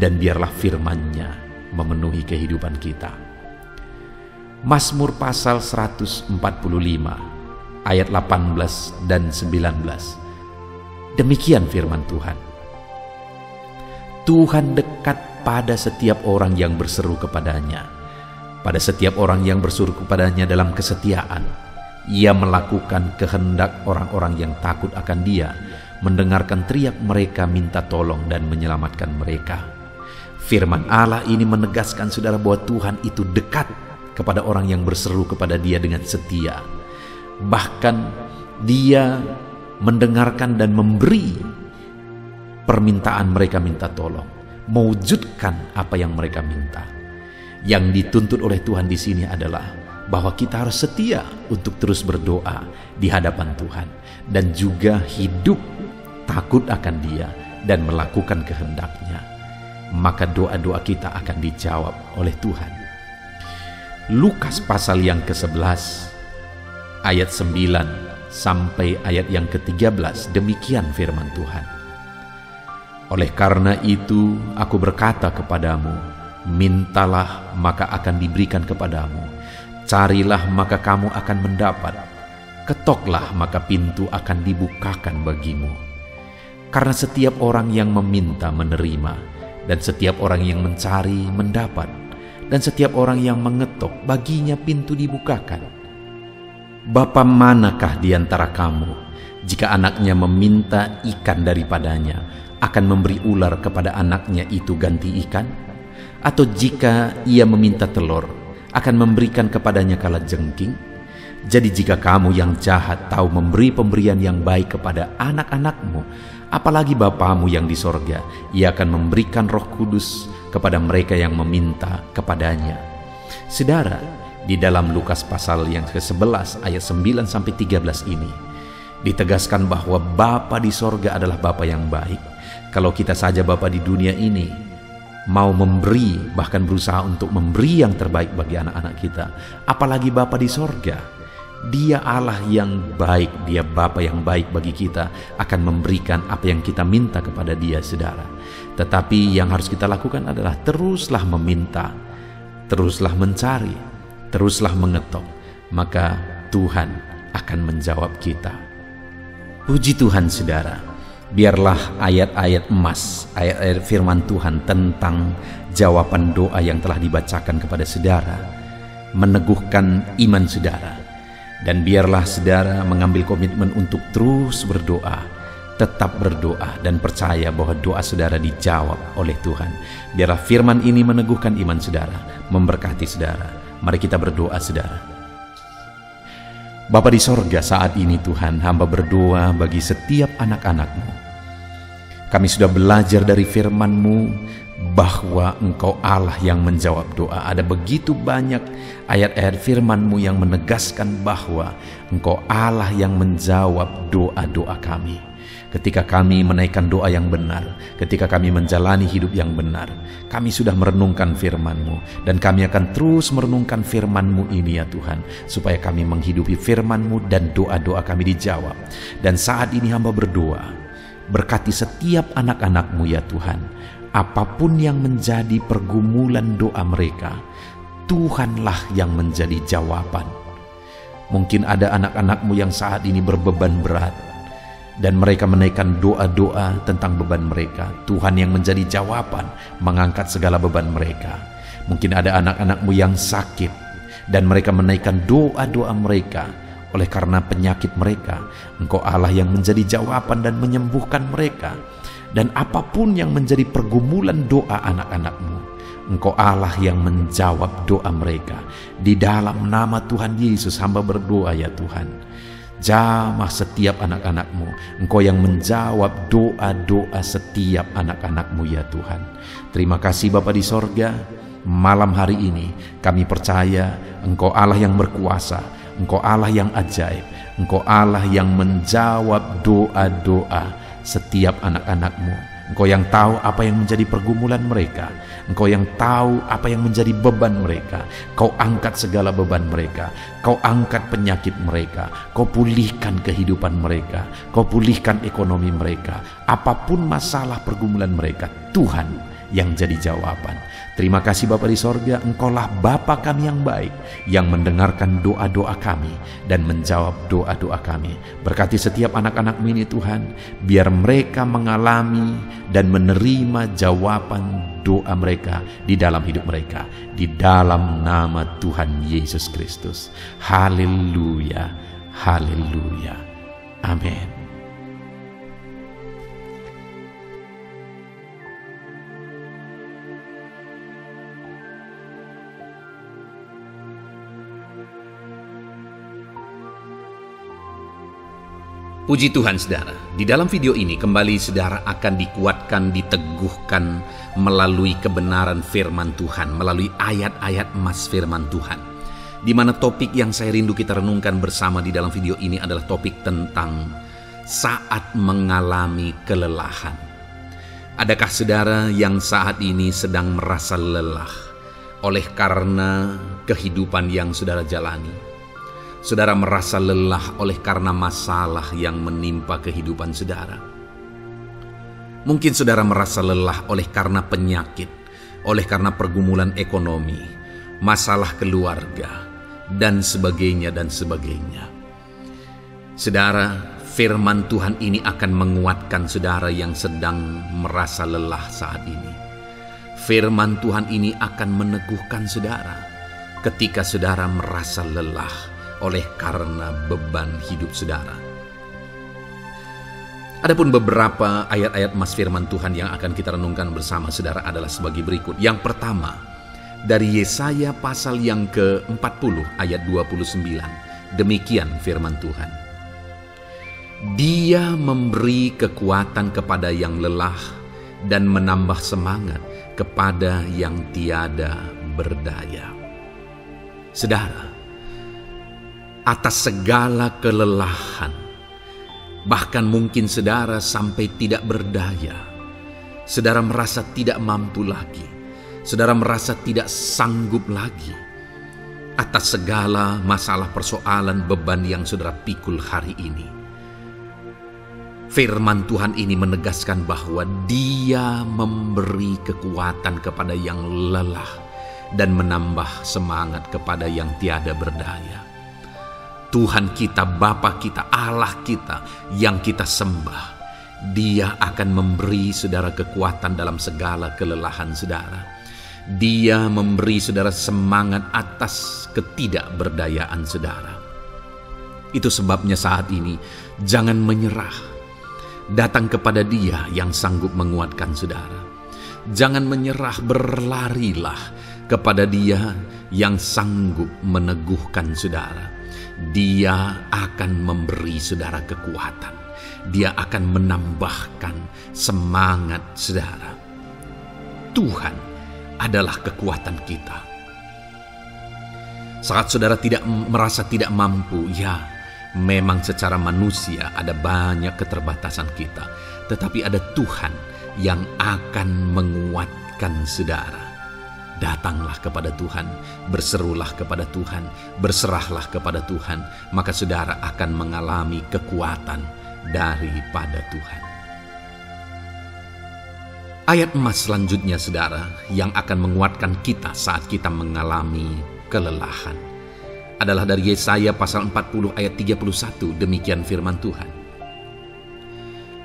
dan biarlah firman-Nya memenuhi kehidupan kita. Mazmur pasal 145, ayat 18 dan 19. Demikian firman Tuhan. "Tuhan dekat pada setiap orang yang berseru kepadanya. Pada setiap orang yang berseru kepadanya dalam kesetiaan. Ia melakukan kehendak orang-orang yang takut akan Dia, mendengarkan teriak mereka minta tolong dan menyelamatkan mereka." Firman Allah ini menegaskan saudara bahwa Tuhan itu dekat kepada orang yang berseru kepada Dia dengan setia. Bahkan Dia mendengarkan dan memberi permintaan mereka minta tolong, mewujudkan apa yang mereka minta. Yang dituntut oleh Tuhan di sini adalah bahwa kita harus setia untuk terus berdoa di hadapan Tuhan dan juga hidup takut akan Dia dan melakukan kehendak-Nya. Maka doa-doa kita akan dijawab oleh Tuhan. Lukas pasal yang ke-11 ayat 9 sampai ayat yang ke-13, demikian firman Tuhan. Oleh karena itu aku berkata kepadamu, mintalah maka akan diberikan kepadamu, carilah maka kamu akan mendapat, ketoklah maka pintu akan dibukakan bagimu. Karena setiap orang yang meminta menerima, dan setiap orang yang mencari mendapat, dan setiap orang yang mengetok baginya pintu dibukakan. Bapa manakah di antara kamu, jika anaknya meminta ikan daripadanya, akan memberi ular kepada anaknya itu ganti ikan? Atau jika ia meminta telur, akan memberikan kepadanya kalajengking? Jadi jika kamu yang jahat tahu memberi pemberian yang baik kepada anak-anakmu, apalagi Bapamu yang di sorga, Ia akan memberikan Roh Kudus kepada mereka yang meminta kepadanya. Saudara, di dalam Lukas pasal yang ke-11 ayat 9 sampai 13 ini ditegaskan bahwa Bapa di sorga adalah Bapa yang baik. Kalau kita saja Bapa di dunia ini mau memberi, bahkan berusaha untuk memberi yang terbaik bagi anak-anak kita, apalagi Bapa di sorga. Dia Allah yang baik, Dia Bapa yang baik bagi kita, akan memberikan apa yang kita minta kepada Dia, saudara. Tetapi yang harus kita lakukan adalah teruslah meminta, teruslah mencari, teruslah mengetok, maka Tuhan akan menjawab kita. Puji Tuhan, saudara. Biarlah ayat-ayat emas, ayat-ayat firman Tuhan tentang jawaban doa yang telah dibacakan kepada saudara meneguhkan iman saudara. Dan biarlah saudara mengambil komitmen untuk terus berdoa, tetap berdoa dan percaya bahwa doa saudara dijawab oleh Tuhan. Biarlah firman ini meneguhkan iman saudara, memberkati saudara. Mari kita berdoa, saudara. Bapa di sorga, saat ini Tuhan, hamba berdoa bagi setiap anak-anak-Mu. Kami sudah belajar dari firman-Mu bahwa Engkau Allah yang menjawab doa. Ada begitu banyak ayat-ayat firman-Mu yang menegaskan bahwa Engkau Allah yang menjawab doa-doa kami. Ketika kami menaikkan doa yang benar, ketika kami menjalani hidup yang benar, kami sudah merenungkan firman-Mu, dan kami akan terus merenungkan firman-Mu ini ya Tuhan, supaya kami menghidupi firman-Mu dan doa-doa kami dijawab. Dan saat ini hamba berdoa, berkati setiap anak-anak-Mu ya Tuhan. Apapun yang menjadi pergumulan doa mereka, Tuhanlah yang menjadi jawaban. Mungkin ada anak-anak-Mu yang saat ini berbeban berat, dan mereka menaikkan doa-doa tentang beban mereka. Tuhan yang menjadi jawaban, mengangkat segala beban mereka. Mungkin ada anak-anak-Mu yang sakit, dan mereka menaikkan doa-doa mereka. Oleh karena penyakit mereka, Engkau Allah yang menjadi jawaban dan menyembuhkan mereka. Dan apapun yang menjadi pergumulan doa anak-anak-Mu, Engkau Allah yang menjawab doa mereka. Di dalam nama Tuhan Yesus hamba berdoa ya Tuhan, jamah setiap anak-anak-Mu. Engkau yang menjawab doa-doa setiap anak-anak-Mu ya Tuhan. Terima kasih Bapa di sorga. Malam hari ini kami percaya Engkau Allah yang berkuasa, Engkau Allah yang ajaib, Engkau Allah yang menjawab doa-doa setiap anak-anak-Mu. Engkau yang tahu apa yang menjadi pergumulan mereka, Engkau yang tahu apa yang menjadi beban mereka. Kau angkat segala beban mereka, Kau angkat penyakit mereka, Kau pulihkan kehidupan mereka, Kau pulihkan ekonomi mereka. Apapun masalah pergumulan mereka, Tuhan yang jadi jawaban. Terima kasih Bapa di sorga, Engkaulah Bapa kami yang baik, yang mendengarkan doa-doa kami dan menjawab doa-doa kami. Berkati setiap anak-anak-Mu ini Tuhan, biar mereka mengalami dan menerima jawaban doa mereka di dalam hidup mereka, di dalam nama Tuhan Yesus Kristus. Haleluya, haleluya, amin. Puji Tuhan saudara, di dalam video ini kembali saudara akan dikuatkan, diteguhkan melalui kebenaran firman Tuhan, melalui ayat-ayat emas firman Tuhan. di mana topik yang saya rindu kita renungkan bersama di dalam video ini adalah topik tentang saat mengalami kelelahan. Adakah saudara yang saat ini sedang merasa lelah oleh karena kehidupan yang saudara jalani? Saudara merasa lelah oleh karena masalah yang menimpa kehidupan saudara. Mungkin saudara merasa lelah oleh karena penyakit, oleh karena pergumulan ekonomi, masalah keluarga, dan sebagainya dan sebagainya. Saudara, firman Tuhan ini akan menguatkan saudara yang sedang merasa lelah saat ini. Firman Tuhan ini akan meneguhkan saudara ketika saudara merasa lelah oleh karena beban hidup saudara. Adapun beberapa ayat-ayat emas firman Tuhan yang akan kita renungkan bersama saudara adalah sebagai berikut. Yang pertama, dari Yesaya pasal yang ke-40 ayat 29. Demikian firman Tuhan. Dia memberi kekuatan kepada yang lelah dan menambah semangat kepada yang tiada berdaya. Saudara, atas segala kelelahan, bahkan mungkin saudara sampai tidak berdaya, saudara merasa tidak mampu lagi, saudara merasa tidak sanggup lagi atas segala masalah persoalan beban yang saudara pikul hari ini. Firman Tuhan ini menegaskan bahwa Dia memberi kekuatan kepada yang lelah dan menambah semangat kepada yang tiada berdaya. Tuhan kita, Bapa kita, Allah kita yang kita sembah, Dia akan memberi saudara kekuatan dalam segala kelelahan saudara. Dia memberi saudara semangat atas ketidakberdayaan saudara. Itu sebabnya saat ini jangan menyerah. Datang kepada Dia yang sanggup menguatkan saudara. Jangan menyerah, berlarilah kepada Dia yang sanggup meneguhkan saudara. Dia akan memberi saudara kekuatan. Dia akan menambahkan semangat saudara. Tuhan adalah kekuatan kita. Saat saudara merasa tidak mampu, ya memang secara manusia ada banyak keterbatasan kita. Tetapi ada Tuhan yang akan menguatkan saudara. Datanglah kepada Tuhan, berserulah kepada Tuhan, berserahlah kepada Tuhan, maka saudara akan mengalami kekuatan daripada Tuhan. Ayat emas selanjutnya saudara yang akan menguatkan kita saat kita mengalami kelelahan adalah dari Yesaya pasal 40 ayat 31. Demikian firman Tuhan.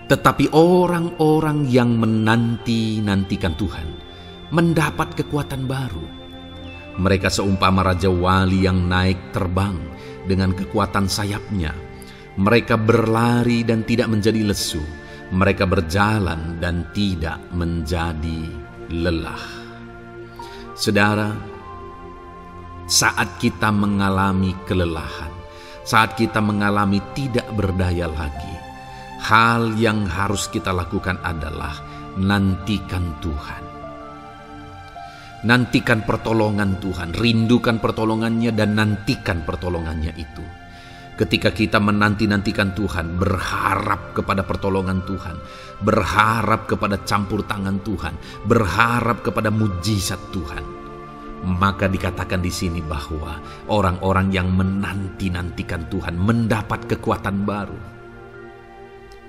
Tetapi orang-orang yang menanti-nantikan Tuhan mendapat kekuatan baru. Mereka seumpama Raja Wali yang naik terbang dengan kekuatan sayapnya. Mereka berlari dan tidak menjadi lesu. Mereka berjalan dan tidak menjadi lelah. Saudara, saat kita mengalami kelelahan, saat kita mengalami tidak berdaya lagi, hal yang harus kita lakukan adalah nantikan Tuhan. Nantikan pertolongan Tuhan, rindukan pertolongannya dan nantikan pertolongannya itu. Ketika kita menanti-nantikan Tuhan, berharap kepada pertolongan Tuhan, berharap kepada campur tangan Tuhan, berharap kepada mujizat Tuhan, maka dikatakan di sini bahwa orang-orang yang menanti-nantikan Tuhan mendapat kekuatan baru.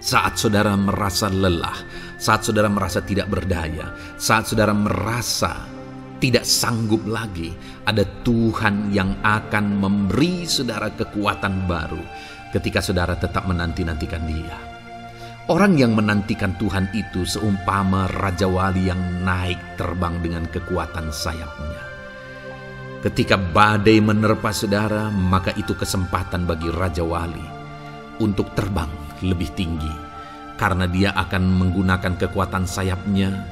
Saat saudara merasa lelah, saat saudara merasa tidak berdaya, saat saudara merasa tidak sanggup lagi, ada Tuhan yang akan memberi saudara kekuatan baru ketika saudara tetap menanti-nantikan Dia. Orang yang menantikan Tuhan itu seumpama Raja Wali yang naik terbang dengan kekuatan sayapnya. Ketika badai menerpa saudara, maka itu kesempatan bagi Raja Wali untuk terbang lebih tinggi, karena dia akan menggunakan kekuatan sayapnya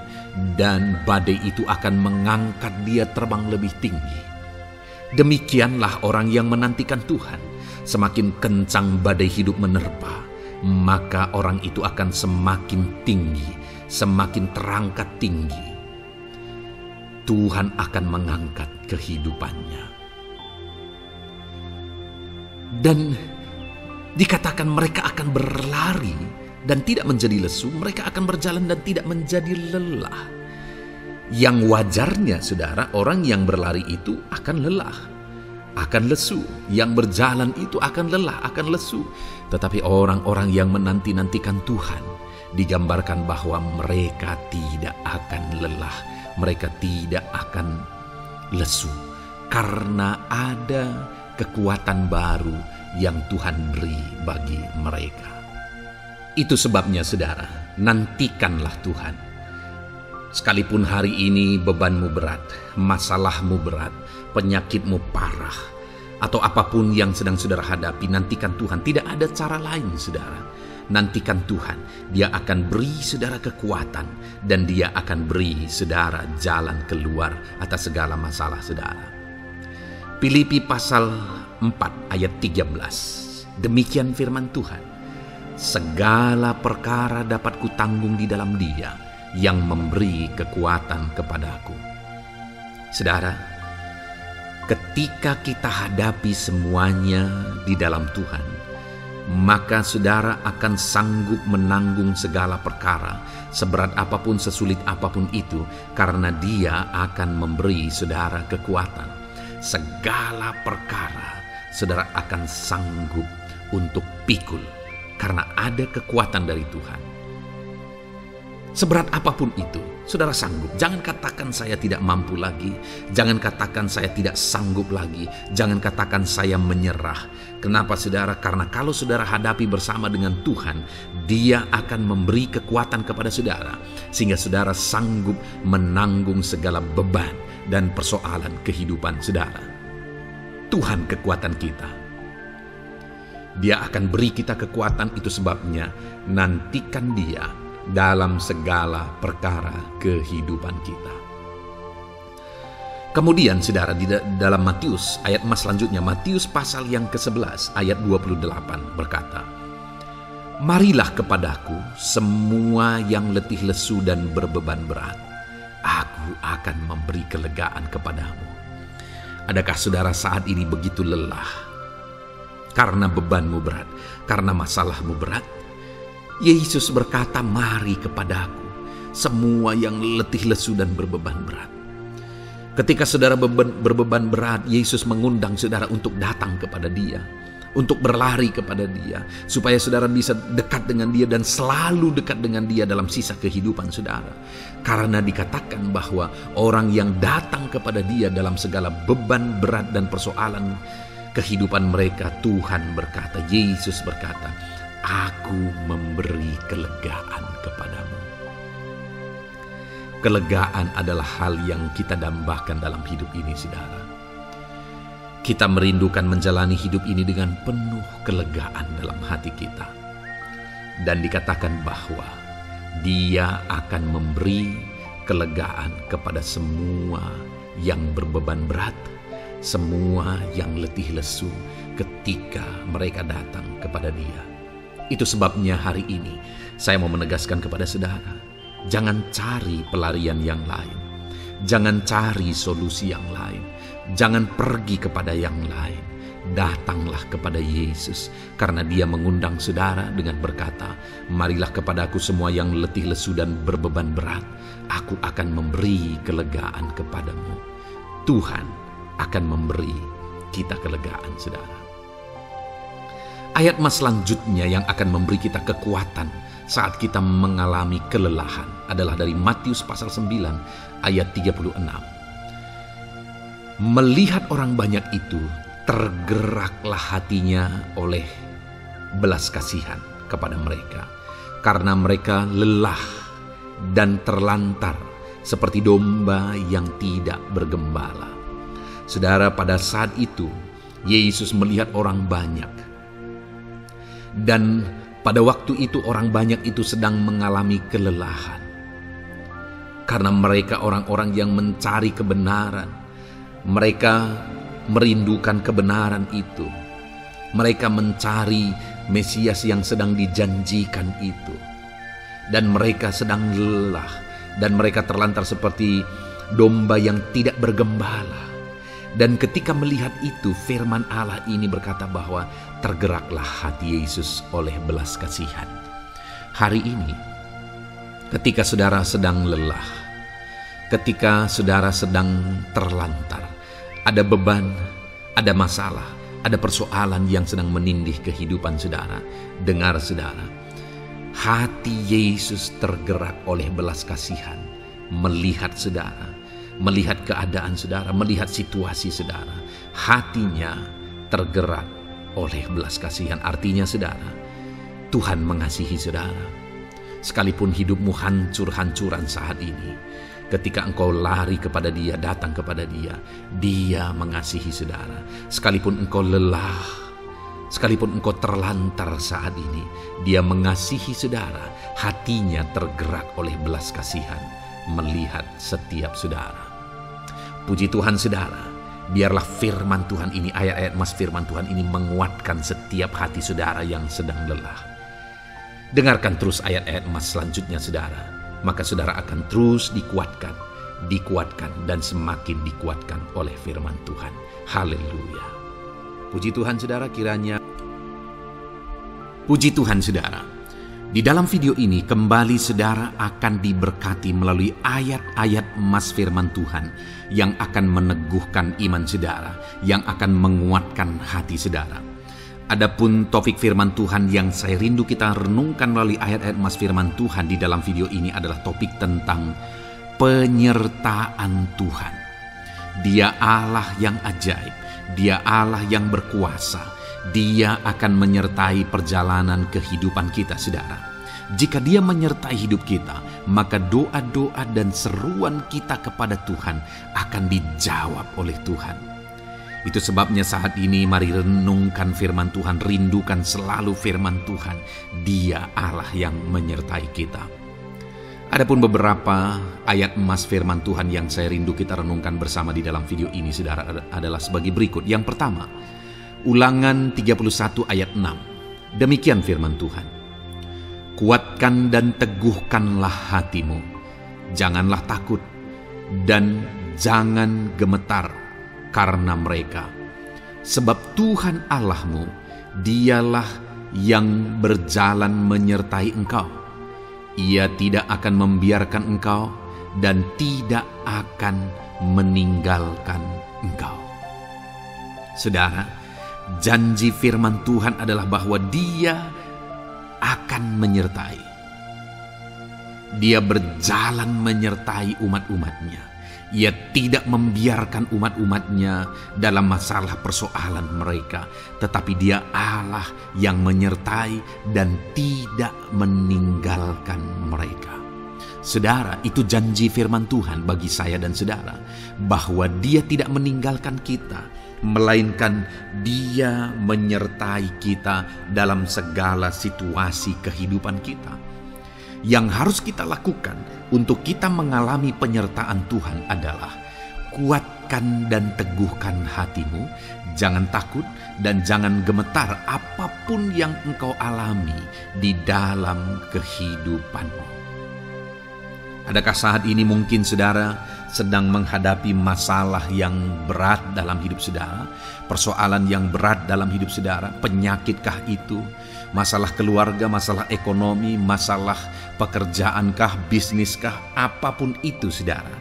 dan badai itu akan mengangkat dia terbang lebih tinggi. Demikianlah orang yang menantikan Tuhan. Semakin kencang badai hidup menerpa, maka orang itu akan semakin tinggi, semakin terangkat tinggi. Tuhan akan mengangkat kehidupannya. Dan dikatakan mereka akan berlari dan tidak menjadi lesu, mereka akan berjalan dan tidak menjadi lelah. Yang wajarnya, saudara, orang yang berlari itu akan lelah, akan lesu. Yang berjalan itu akan lelah, akan lesu. Tetapi orang-orang yang menanti-nantikan Tuhan digambarkan bahwa mereka tidak akan lelah, mereka tidak akan lesu, karena ada kekuatan baru yang Tuhan beri bagi mereka. Itu sebabnya, saudara, nantikanlah Tuhan. Sekalipun hari ini bebanmu berat, masalahmu berat, penyakitmu parah, atau apapun yang sedang saudara hadapi, nantikan Tuhan. Tidak ada cara lain, saudara. Nantikan Tuhan. Dia akan beri saudara kekuatan, dan Dia akan beri saudara jalan keluar atas segala masalah saudara. Filipi pasal 4 ayat 13. Demikian firman Tuhan. Segala perkara dapat kutanggung di dalam Dia yang memberi kekuatan kepadaku. Saudara, ketika kita hadapi semuanya di dalam Tuhan, maka saudara akan sanggup menanggung segala perkara, seberat apapun, sesulit apapun itu, karena Dia akan memberi saudara kekuatan. Segala perkara saudara akan sanggup untuk pikul, karena ada kekuatan dari Tuhan. Seberat apapun itu, saudara sanggup. Jangan katakan saya tidak mampu lagi. Jangan katakan saya tidak sanggup lagi. Jangan katakan saya menyerah. Kenapa, saudara? Karena kalau saudara hadapi bersama dengan Tuhan, Dia akan memberi kekuatan kepada saudara, sehingga saudara sanggup menanggung segala beban dan persoalan kehidupan saudara. Tuhan kekuatan kita. Dia akan beri kita kekuatan, itu sebabnya nantikan Dia dalam segala perkara kehidupan kita. Kemudian saudara, di dalam Matius, ayat selanjutnya, Matius pasal yang ke-11 ayat 28 berkata, "Marilah kepadaku semua yang letih lesu dan berbeban berat, aku akan memberi kelegaan kepadamu." Adakah saudara saat ini begitu lelah karena bebanmu berat, karena masalahmu berat? Yesus berkata, "Mari kepadaku semua yang letih lesu dan berbeban berat." Ketika saudara berbeban berat, Yesus mengundang saudara untuk datang kepada Dia, untuk berlari kepada Dia, supaya saudara bisa dekat dengan Dia dan selalu dekat dengan Dia dalam sisa kehidupan saudara. Karena dikatakan bahwa orang yang datang kepada Dia dalam segala beban berat dan persoalan kehidupan mereka, Tuhan berkata, Yesus berkata, "Aku memberi kelegaan kepadamu." Kelegaan adalah hal yang kita dambakan dalam hidup ini, saudara. Kita merindukan menjalani hidup ini dengan penuh kelegaan dalam hati kita. Dan dikatakan bahwa Dia akan memberi kelegaan kepada semua yang berbeban berat, semua yang letih lesu ketika mereka datang kepada Dia. Itu sebabnya hari ini saya mau menegaskan kepada saudara, jangan cari pelarian yang lain. Jangan cari solusi yang lain. Jangan pergi kepada yang lain. Datanglah kepada Yesus, karena Dia mengundang saudara dengan berkata, "Marilah kepadaku semua yang letih lesu dan berbeban berat, aku akan memberi kelegaan kepadamu." Tuhan akan memberi kita kelegaan, saudara. Ayat selanjutnya yang akan memberi kita kekuatan saat kita mengalami kelelahan adalah dari Matius pasal 9 ayat 36. Melihat orang banyak itu, tergeraklah hatinya oleh belas kasihan kepada mereka, karena mereka lelah dan terlantar seperti domba yang tidak bergembala. Saudara, pada saat itu Yesus melihat orang banyak. Dan pada waktu itu orang banyak itu sedang mengalami kelelahan. Karena mereka orang-orang yang mencari kebenaran. Mereka merindukan kebenaran itu. Mereka mencari Mesias yang sedang dijanjikan itu. Dan mereka sedang lelah. Dan mereka terlantar seperti domba yang tidak bergembala. Dan ketika melihat itu, firman Allah ini berkata bahwa tergeraklah hati Yesus oleh belas kasihan. Hari ini, ketika saudara sedang lelah, ketika saudara sedang terlantar, ada beban, ada masalah, ada persoalan yang sedang menindih kehidupan saudara, dengar saudara, hati Yesus tergerak oleh belas kasihan, melihat saudara, melihat keadaan saudara, melihat situasi saudara. Hatinya tergerak oleh belas kasihan. Artinya saudara, Tuhan mengasihi saudara. Sekalipun hidupmu hancur-hancuran saat ini, ketika engkau lari kepada Dia, datang kepada Dia, Dia mengasihi saudara. Sekalipun engkau lelah, sekalipun engkau terlantar saat ini, Dia mengasihi saudara. Hatinya tergerak oleh belas kasihan melihat setiap saudara. Puji Tuhan saudara, biarlah firman Tuhan ini, ayat-ayat emas firman Tuhan ini menguatkan setiap hati saudara yang sedang lelah. Dengarkan terus ayat-ayat emas selanjutnya saudara, maka saudara akan terus dikuatkan dan semakin dikuatkan oleh firman Tuhan. Haleluya. Puji Tuhan saudara, puji Tuhan saudara. Di dalam video ini kembali saudara akan diberkati melalui ayat-ayat emas firman Tuhan yang akan meneguhkan iman saudara, yang akan menguatkan hati saudara. Adapun topik firman Tuhan yang saya rindu kita renungkan melalui ayat-ayat emas firman Tuhan di dalam video ini adalah topik tentang penyertaan Tuhan. Dia Allah yang ajaib, Dia Allah yang berkuasa. Dia akan menyertai perjalanan kehidupan kita saudara. Jika Dia menyertai hidup kita, maka doa-doa dan seruan kita kepada Tuhan akan dijawab oleh Tuhan. Itu sebabnya saat ini mari renungkan firman Tuhan, rindukan selalu firman Tuhan. Dia Allah yang menyertai kita. Adapun beberapa ayat emas firman Tuhan yang saya rindu kita renungkan bersama di dalam video ini saudara adalah sebagai berikut. Yang pertama, Ulangan 31 ayat 6. Demikian firman Tuhan. Kuatkan dan teguhkanlah hatimu. Janganlah takut dan jangan gemetar karena mereka. Sebab Tuhan Allahmu, Dialah yang berjalan menyertai engkau. Ia tidak akan membiarkan engkau dan tidak akan meninggalkan engkau. Saudara, janji firman Tuhan adalah bahwa Dia akan menyertai. Dia berjalan menyertai umat-umatnya. Ia tidak membiarkan umat-umatnya dalam masalah persoalan mereka. Tetapi Dia Allah yang menyertai dan tidak meninggalkan mereka. Saudara, itu janji firman Tuhan bagi saya dan saudara, bahwa Dia tidak meninggalkan kita, melainkan Dia menyertai kita dalam segala situasi kehidupan kita. Yang harus kita lakukan untuk kita mengalami penyertaan Tuhan adalah kuatkan dan teguhkan hatimu, jangan takut dan jangan gemetar apapun yang engkau alami di dalam kehidupanmu. Adakah saat ini mungkin saudara sedang menghadapi masalah yang berat dalam hidup saudara? Persoalan yang berat dalam hidup saudara? Penyakitkah itu? Masalah keluarga, masalah ekonomi, masalah pekerjaankah, bisniskah? Apapun itu saudara.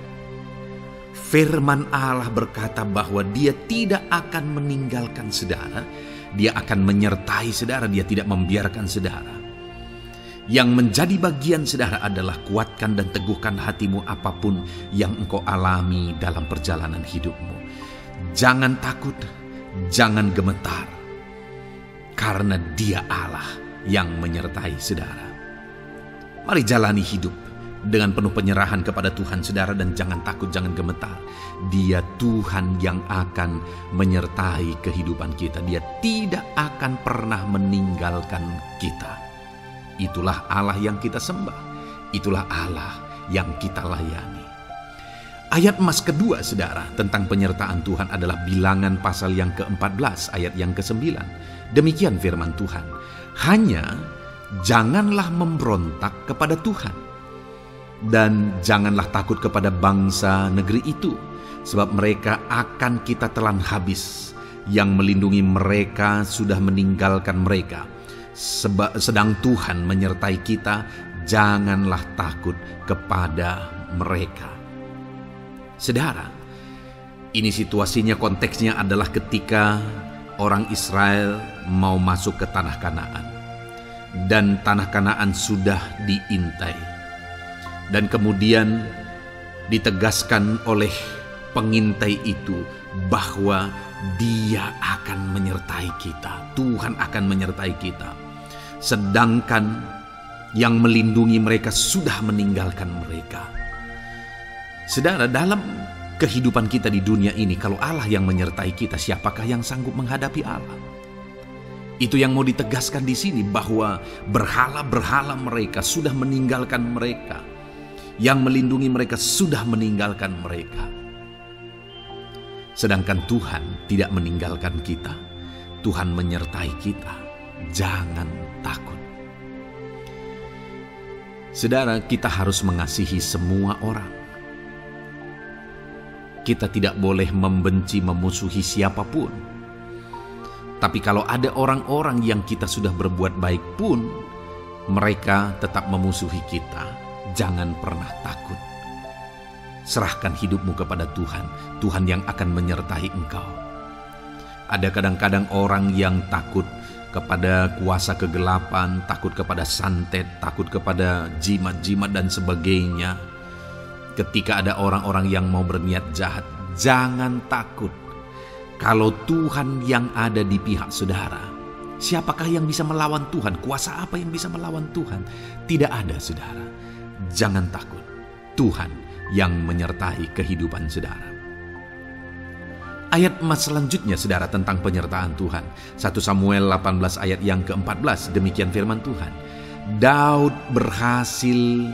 Firman Allah berkata bahwa Dia tidak akan meninggalkan saudara. Dia akan menyertai saudara, Dia tidak membiarkan saudara. Yang menjadi bagian saudara adalah kuatkan dan teguhkan hatimu apapun yang engkau alami dalam perjalanan hidupmu. Jangan takut, jangan gemetar, karena Dia Allah yang menyertai saudara. Mari jalani hidup dengan penuh penyerahan kepada Tuhan saudara, dan jangan takut, jangan gemetar. Dia Tuhan yang akan menyertai kehidupan kita. Dia tidak akan pernah meninggalkan kita. Itulah Allah yang kita sembah. Itulah Allah yang kita layani. Ayat emas kedua saudara tentang penyertaan Tuhan adalah Bilangan pasal yang ke-14 ayat yang ke-9. Demikian firman Tuhan. Hanya janganlah memberontak kepada Tuhan. Dan janganlah takut kepada bangsa negeri itu, sebab mereka akan kita telan habis. Yang melindungi mereka sudah meninggalkan mereka. Sedang Tuhan menyertai kita, janganlah takut kepada mereka. Saudara, ini situasinya, konteksnya adalah ketika orang Israel mau masuk ke tanah Kanaan. Dan tanah Kanaan sudah diintai. Dan kemudian ditegaskan oleh pengintai itu bahwa Dia akan menyertai kita. Tuhan akan menyertai kita. Sedangkan yang melindungi mereka sudah meninggalkan mereka. Saudara, dalam kehidupan kita di dunia ini, kalau Allah yang menyertai kita, siapakah yang sanggup menghadapi Allah? Itu yang mau ditegaskan di sini, bahwa berhala-berhala mereka sudah meninggalkan mereka. Yang melindungi mereka sudah meninggalkan mereka. Sedangkan Tuhan tidak meninggalkan kita. Tuhan menyertai kita. Jangan takut. Saudara, kita harus mengasihi semua orang. Kita tidak boleh membenci, memusuhi siapapun. Tapi kalau ada orang-orang yang kita sudah berbuat baik pun, mereka tetap memusuhi kita. Jangan pernah takut. Serahkan hidupmu kepada Tuhan. Tuhan yang akan menyertai engkau. Ada kadang-kadang orang yang takut kepada kuasa kegelapan, takut kepada santet, takut kepada jimat-jimat dan sebagainya. Ketika ada orang-orang yang mau berniat jahat, jangan takut. Kalau Tuhan yang ada di pihak saudara, siapakah yang bisa melawan Tuhan? Kuasa apa yang bisa melawan Tuhan? Tidak ada, saudara. Jangan takut. Tuhan yang menyertai kehidupan saudara. Ayat emas selanjutnya, saudara, tentang penyertaan Tuhan. 1 Samuel 18 ayat yang ke-14, demikian firman Tuhan. Daud berhasil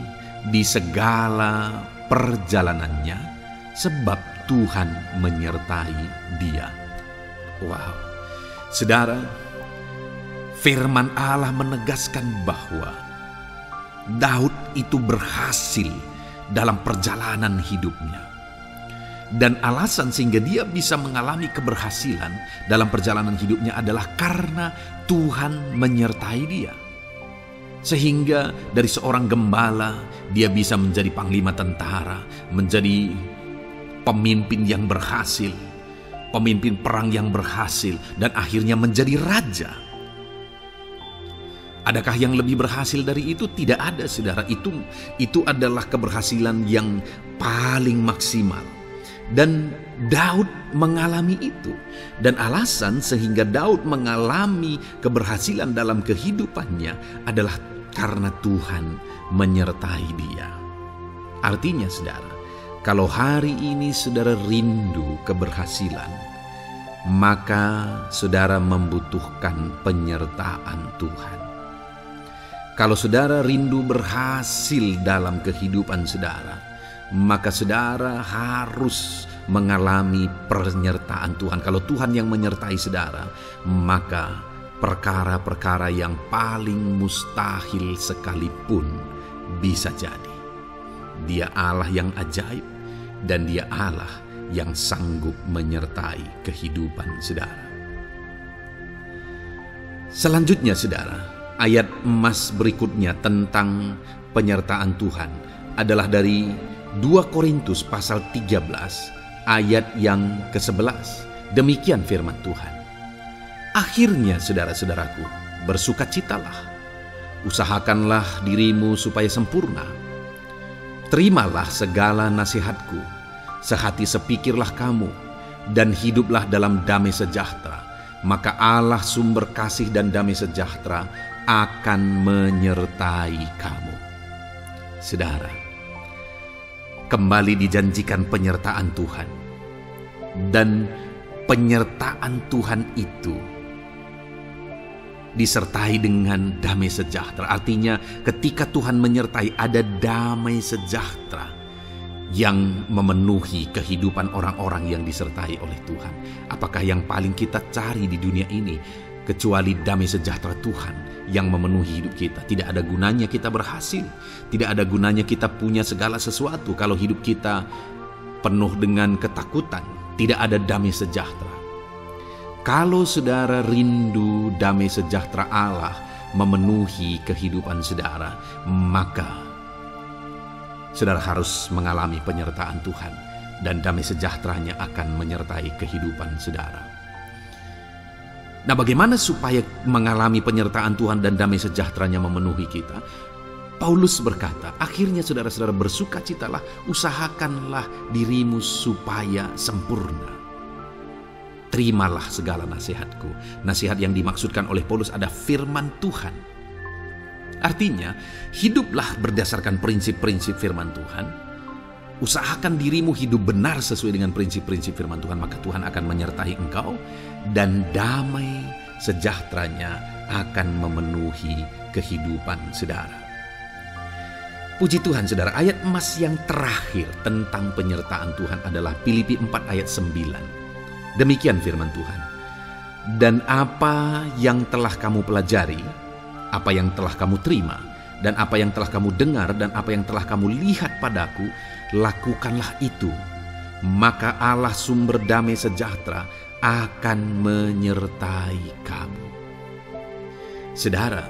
di segala perjalanannya sebab Tuhan menyertai dia. Wow. Saudara, firman Allah menegaskan bahwa Daud itu berhasil dalam perjalanan hidupnya. Dan alasan sehingga dia bisa mengalami keberhasilan dalam perjalanan hidupnya adalah karena Tuhan menyertai dia. Sehingga dari seorang gembala, dia bisa menjadi panglima tentara, menjadi pemimpin yang berhasil, pemimpin perang yang berhasil, dan akhirnya menjadi raja. Adakah yang lebih berhasil dari itu? Tidak ada, saudara. Itu adalah keberhasilan yang paling maksimal. Dan Daud mengalami itu. Dan alasan sehingga Daud mengalami keberhasilan dalam kehidupannya adalah karena Tuhan menyertai dia. Artinya, saudara, kalau hari ini saudara rindu keberhasilan, maka saudara membutuhkan penyertaan Tuhan. Kalau saudara rindu berhasil dalam kehidupan saudara, maka saudara harus mengalami penyertaan Tuhan. Kalau Tuhan yang menyertai saudara, maka perkara-perkara yang paling mustahil sekalipun bisa jadi. Dia Allah yang ajaib, dan Dia Allah yang sanggup menyertai kehidupan saudara. Selanjutnya, saudara, ayat emas berikutnya tentang penyertaan Tuhan adalah dari 2 Korintus pasal 13 ayat yang ke-11. Demikian firman Tuhan. Akhirnya, saudara-saudaraku, bersukacitalah. Usahakanlah dirimu supaya sempurna. Terimalah segala nasihatku. Sehati sepikirlah kamu, dan hiduplah dalam damai sejahtera. Maka Allah sumber kasih dan damai sejahtera akan menyertai kamu. Saudara, kembali dijanjikan penyertaan Tuhan. Dan penyertaan Tuhan itu disertai dengan damai sejahtera. Artinya ketika Tuhan menyertai, ada damai sejahtera yang memenuhi kehidupan orang-orang yang disertai oleh Tuhan. Apakah yang paling kita cari di dunia ini? kecuali damai sejahtera Tuhan yang memenuhi hidup kita. Tidak ada gunanya kita berhasil, tidak ada gunanya kita punya segala sesuatu kalau hidup kita penuh dengan ketakutan, tidak ada damai sejahtera. Kalau saudara rindu damai sejahtera Allah memenuhi kehidupan saudara, maka saudara harus mengalami penyertaan Tuhan, dan damai sejahteranya akan menyertai kehidupan saudara. Nah, bagaimana supaya mengalami penyertaan Tuhan dan damai sejahteranya memenuhi kita? Paulus berkata, akhirnya saudara-saudara bersukacitalah, usahakanlah dirimu supaya sempurna. Terimalah segala nasihatku. Nasihat yang dimaksudkan oleh Paulus ada firman Tuhan. Artinya, hiduplah berdasarkan prinsip-prinsip firman Tuhan. Usahakan dirimu hidup benar sesuai dengan prinsip-prinsip firman Tuhan, maka Tuhan akan menyertai engkau dan damai sejahteranya akan memenuhi kehidupan saudara. Puji Tuhan saudara, ayat emas yang terakhir tentang penyertaan Tuhan adalah Filipi 4 ayat 9. Demikian firman Tuhan. Dan apa yang telah kamu pelajari, apa yang telah kamu terima, dan apa yang telah kamu dengar, dan apa yang telah kamu lihat padaku, lakukanlah itu. Maka Allah sumber damai sejahtera akan menyertai kamu. Saudara,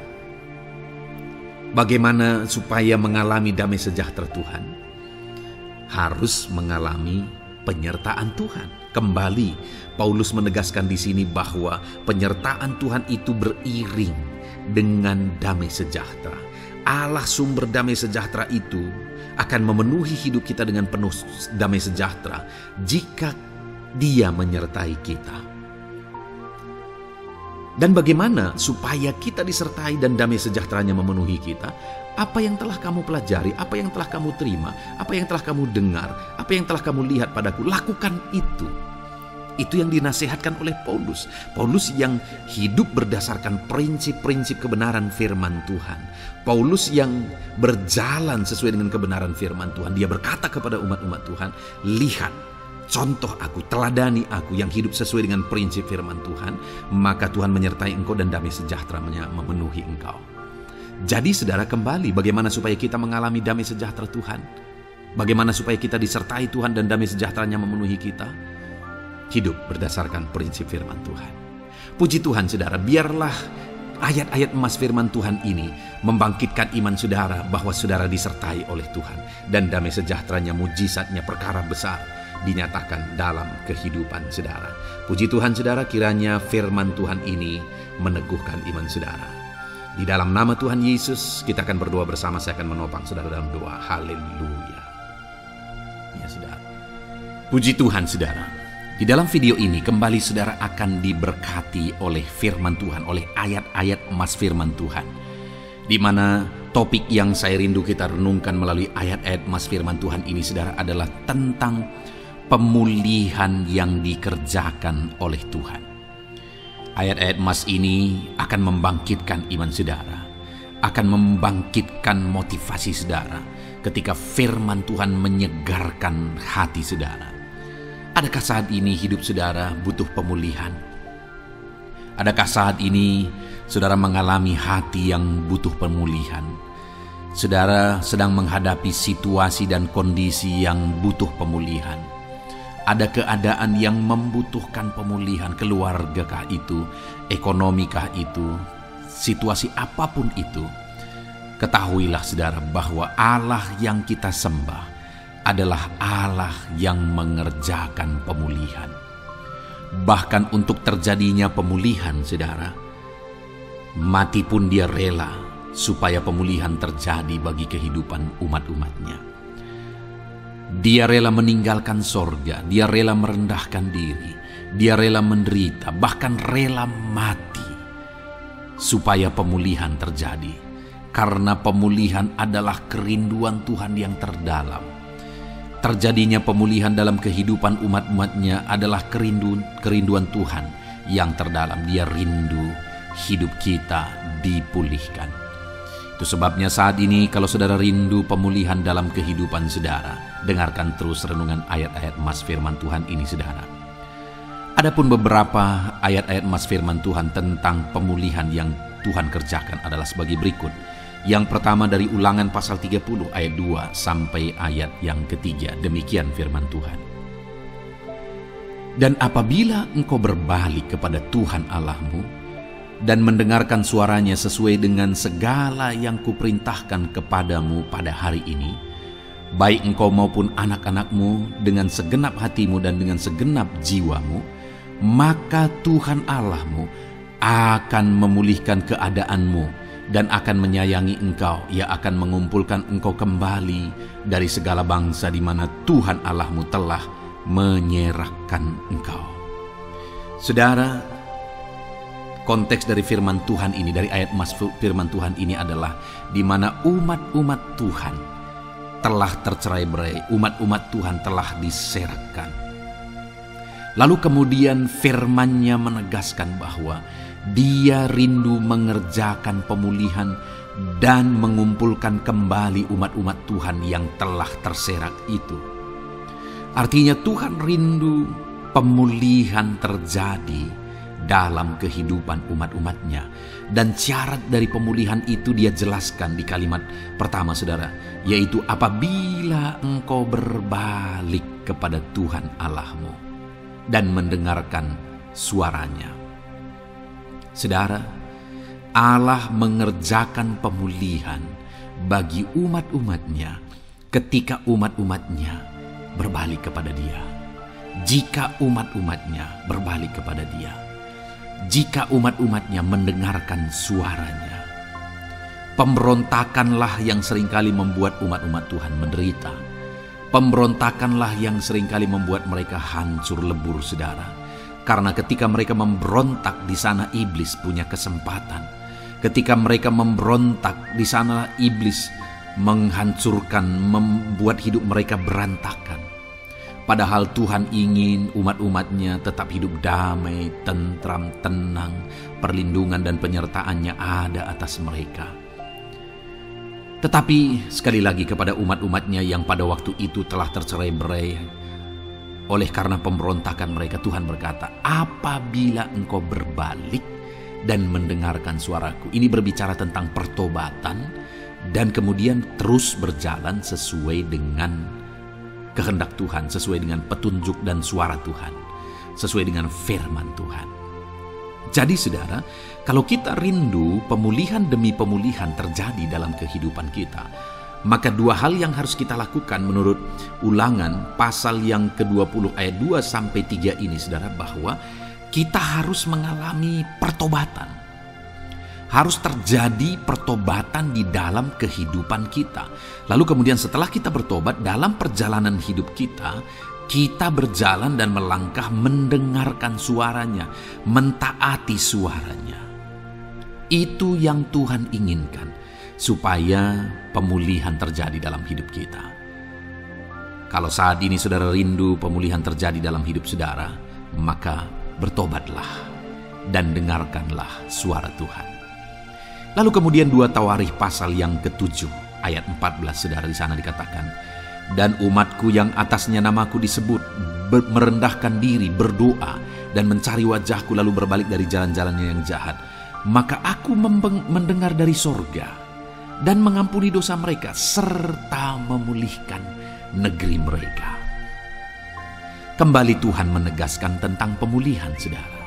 bagaimana supaya mengalami damai sejahtera Tuhan? Harus mengalami penyertaan Tuhan. Kembali, Paulus menegaskan di sini bahwa penyertaan Tuhan itu beriring dengan damai sejahtera. Allah sumber damai sejahtera itu akan memenuhi hidup kita dengan penuh damai sejahtera jika Dia menyertai kita. Dan bagaimana supaya kita disertai dan damai sejahteranya memenuhi kita? Apa yang telah kamu pelajari, apa yang telah kamu terima, apa yang telah kamu dengar, apa yang telah kamu lihat padaku, lakukan itu. Itu yang dinasihatkan oleh Paulus. Paulus yang hidup berdasarkan prinsip-prinsip kebenaran firman Tuhan. Paulus yang berjalan sesuai dengan kebenaran firman Tuhan. Dia berkata kepada umat-umat Tuhan, lihat, contoh aku, teladani aku yang hidup sesuai dengan prinsip firman Tuhan, maka Tuhan menyertai engkau dan damai sejahteranya memenuhi engkau. Jadi saudara, kembali bagaimana supaya kita mengalami damai sejahtera Tuhan? Bagaimana supaya kita disertai Tuhan dan damai sejahteranya memenuhi kita? Hidup berdasarkan prinsip firman Tuhan. Puji Tuhan saudara, biarlah ayat-ayat emas firman Tuhan ini membangkitkan iman saudara bahwa saudara disertai oleh Tuhan. Dan damai sejahteranya, mujizatnya, perkara besar dinyatakan dalam kehidupan saudara. Puji Tuhan saudara, kiranya firman Tuhan ini meneguhkan iman saudara. Di dalam nama Tuhan Yesus kita akan berdoa bersama. Saya akan menopang saudara dalam doa. Haleluya. Ya saudara. Puji Tuhan saudara. Di dalam video ini kembali saudara akan diberkati oleh firman Tuhan, oleh ayat-ayat emas firman Tuhan. Di mana topik yang saya rindu kita renungkan melalui ayat-ayat emas firman Tuhan ini saudara adalah tentang pemulihan yang dikerjakan oleh Tuhan. Ayat-ayat emas ini akan membangkitkan iman saudara, akan membangkitkan motivasi saudara ketika firman Tuhan menyegarkan hati saudara. Adakah saat ini hidup saudara butuh pemulihan? Adakah saat ini saudara mengalami hati yang butuh pemulihan? Saudara sedang menghadapi situasi dan kondisi yang butuh pemulihan. Ada keadaan yang membutuhkan pemulihan, keluargakah itu, ekonomikah itu, situasi apapun itu. Ketahuilah saudara bahwa Allah yang kita sembah adalah Allah yang mengerjakan pemulihan. Bahkan untuk terjadinya pemulihan saudara, mati pun Dia rela supaya pemulihan terjadi bagi kehidupan umat-umatnya. Dia rela meninggalkan sorga, Dia rela merendahkan diri, Dia rela menderita, bahkan rela mati supaya pemulihan terjadi. Karena pemulihan adalah kerinduan Tuhan yang terdalam. Terjadinya pemulihan dalam kehidupan umat-umatnya adalah kerinduan Tuhan yang terdalam. Dia rindu hidup kita dipulihkan. Itu sebabnya saat ini kalau saudara rindu pemulihan dalam kehidupan saudara, dengarkan terus renungan ayat-ayat emas firman Tuhan ini saudara. Adapun beberapa ayat-ayat emas firman Tuhan tentang pemulihan yang Tuhan kerjakan adalah sebagai berikut. Yang pertama dari Ulangan pasal 30 ayat 2 sampai ayat yang ketiga. Demikian firman Tuhan. Dan apabila engkau berbalik kepada Tuhan Allahmu dan mendengarkan suaranya sesuai dengan segala yang kuperintahkan kepadamu pada hari ini, baik engkau maupun anak-anakmu dengan segenap hatimu dan dengan segenap jiwamu, maka Tuhan Allahmu akan memulihkan keadaanmu dan akan menyayangi engkau. Ia akan mengumpulkan engkau kembali dari segala bangsa di mana Tuhan Allahmu telah menyerahkan engkau. Saudara, konteks dari firman Tuhan ini, dari ayat emas firman Tuhan ini adalah di mana umat-umat Tuhan telah tercerai-berai, umat-umat Tuhan telah diserakkan. Lalu kemudian firman-Nya menegaskan bahwa Dia rindu mengerjakan pemulihan dan mengumpulkan kembali umat-umat Tuhan yang telah terserak itu. Artinya Tuhan rindu pemulihan terjadi dalam kehidupan umat-umatnya. Dan syarat dari pemulihan itu Dia jelaskan di kalimat pertama, saudara, yaitu apabila engkau berbalik kepada Tuhan Allahmu dan mendengarkan suaranya. Saudara, Allah mengerjakan pemulihan bagi umat-umatnya ketika umat-umatnya berbalik kepada Dia. Jika umat-umatnya berbalik kepada Dia, jika umat-umatnya mendengarkan suaranya. Pemberontakanlah yang seringkali membuat umat-umat Tuhan menderita. Pemberontakanlah yang seringkali membuat mereka hancur lebur, saudara. Karena ketika mereka memberontak, di sana iblis punya kesempatan. Ketika mereka memberontak, di sana iblis menghancurkan, membuat hidup mereka berantakan. Padahal Tuhan ingin umat-umatnya tetap hidup damai, tentram, tenang, perlindungan dan penyertaan-Nya ada atas mereka. Tetapi sekali lagi kepada umat-umatnya yang pada waktu itu telah tercerai-berai oleh karena pemberontakan mereka, Tuhan berkata, apabila engkau berbalik dan mendengarkan suaraku. Ini berbicara tentang pertobatan dan kemudian terus berjalan sesuai dengan kehendak Tuhan, sesuai dengan petunjuk dan suara Tuhan, sesuai dengan firman Tuhan. Jadi saudara, kalau kita rindu pemulihan demi pemulihan terjadi dalam kehidupan kita, maka dua hal yang harus kita lakukan menurut Ulangan pasal yang ke-20 ayat 2 sampai 3 ini, saudara, bahwa kita harus mengalami pertobatan. Harus terjadi pertobatan di dalam kehidupan kita. Lalu kemudian setelah kita bertobat, dalam perjalanan hidup kita, kita berjalan dan melangkah mendengarkan suaranya, mentaati suaranya. Itu yang Tuhan inginkan, supaya pemulihan terjadi dalam hidup kita. Kalau saat ini saudara rindu pemulihan terjadi dalam hidup saudara, maka bertobatlah dan dengarkanlah suara Tuhan. Lalu kemudian 2 Tawarikh pasal yang ke-7 ayat 14, saudara, di sana dikatakan, dan umatku yang atasnya namaku disebut merendahkan diri, berdoa dan mencari wajahku lalu berbalik dari jalan-jalannya yang jahat, maka aku mendengar dari sorga dan mengampuni dosa mereka serta memulihkan negeri mereka. Kembali Tuhan menegaskan tentang pemulihan, saudara,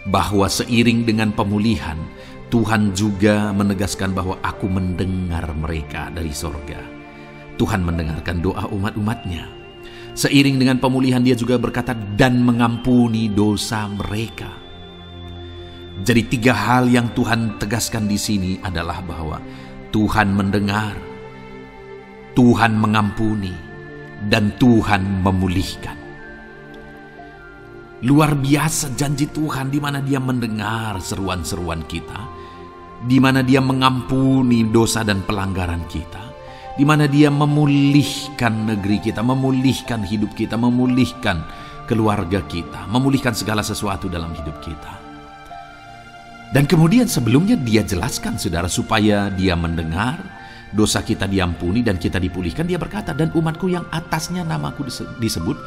bahwa seiring dengan pemulihan Tuhan juga menegaskan bahwa aku mendengar mereka dari sorga. Tuhan mendengarkan doa umat-umatnya. Seiring dengan pemulihan Dia juga berkata dan mengampuni dosa mereka. Jadi 3 hal yang Tuhan tegaskan di sini adalah bahwa Tuhan mendengar, Tuhan mengampuni, dan Tuhan memulihkan. Luar biasa janji Tuhan di mana Dia mendengar seruan-seruan kita, di mana Dia mengampuni dosa dan pelanggaran kita, di mana Dia memulihkan negeri kita, memulihkan hidup kita, memulihkan keluarga kita, memulihkan segala sesuatu dalam hidup kita. Dan kemudian sebelumnya Dia jelaskan, saudara, supaya Dia mendengar, dosa kita diampuni dan kita dipulihkan. Dia berkata, dan umatku yang atasnya namaku disebut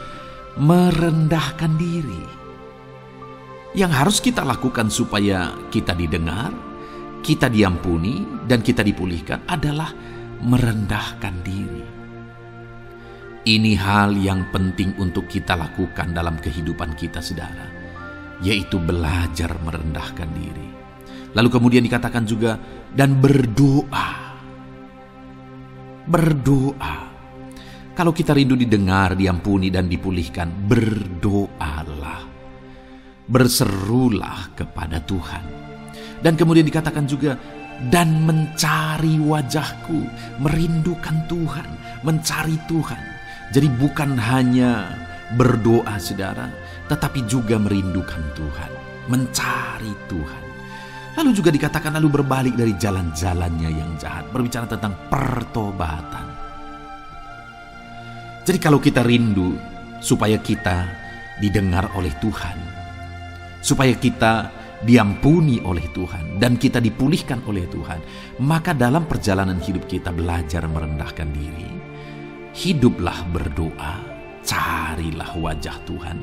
merendahkan diri. Yang harus kita lakukan supaya kita didengar, kita diampuni, dan kita dipulihkan adalah merendahkan diri. Ini hal yang penting untuk kita lakukan dalam kehidupan kita, saudara, yaitu belajar merendahkan diri. Lalu kemudian dikatakan juga, dan berdoa. Berdoa. Kalau kita rindu didengar, diampuni, dan dipulihkan, berdoalah. Berserulah kepada Tuhan. Dan kemudian dikatakan juga, dan mencari wajahku, merindukan Tuhan, mencari Tuhan. Jadi bukan hanya berdoa, saudara, tetapi juga merindukan Tuhan, mencari Tuhan. Lalu juga dikatakan lalu berbalik dari jalan-jalannya yang jahat, berbicara tentang pertobatan. Jadi kalau kita rindu supaya kita didengar oleh Tuhan, supaya kita diampuni oleh Tuhan, dan kita dipulihkan oleh Tuhan, maka dalam perjalanan hidup kita belajar merendahkan diri. Hiduplah berdoa, carilah wajah Tuhan,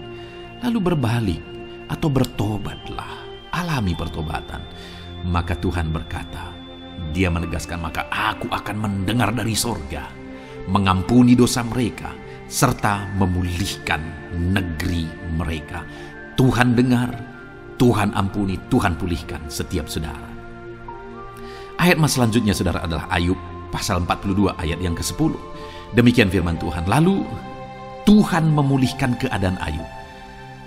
lalu berbalik atau bertobatlah, alami pertobatan. Maka Tuhan berkata, Dia menegaskan, maka aku akan mendengar dari sorga, mengampuni dosa mereka, serta memulihkan negeri mereka. Tuhan dengar, Tuhan ampuni, Tuhan pulihkan setiap saudara. Ayat mas selanjutnya, saudara, adalah Ayub pasal 42 ayat yang ke-10. Demikian firman Tuhan. Lalu Tuhan memulihkan keadaan Ayub.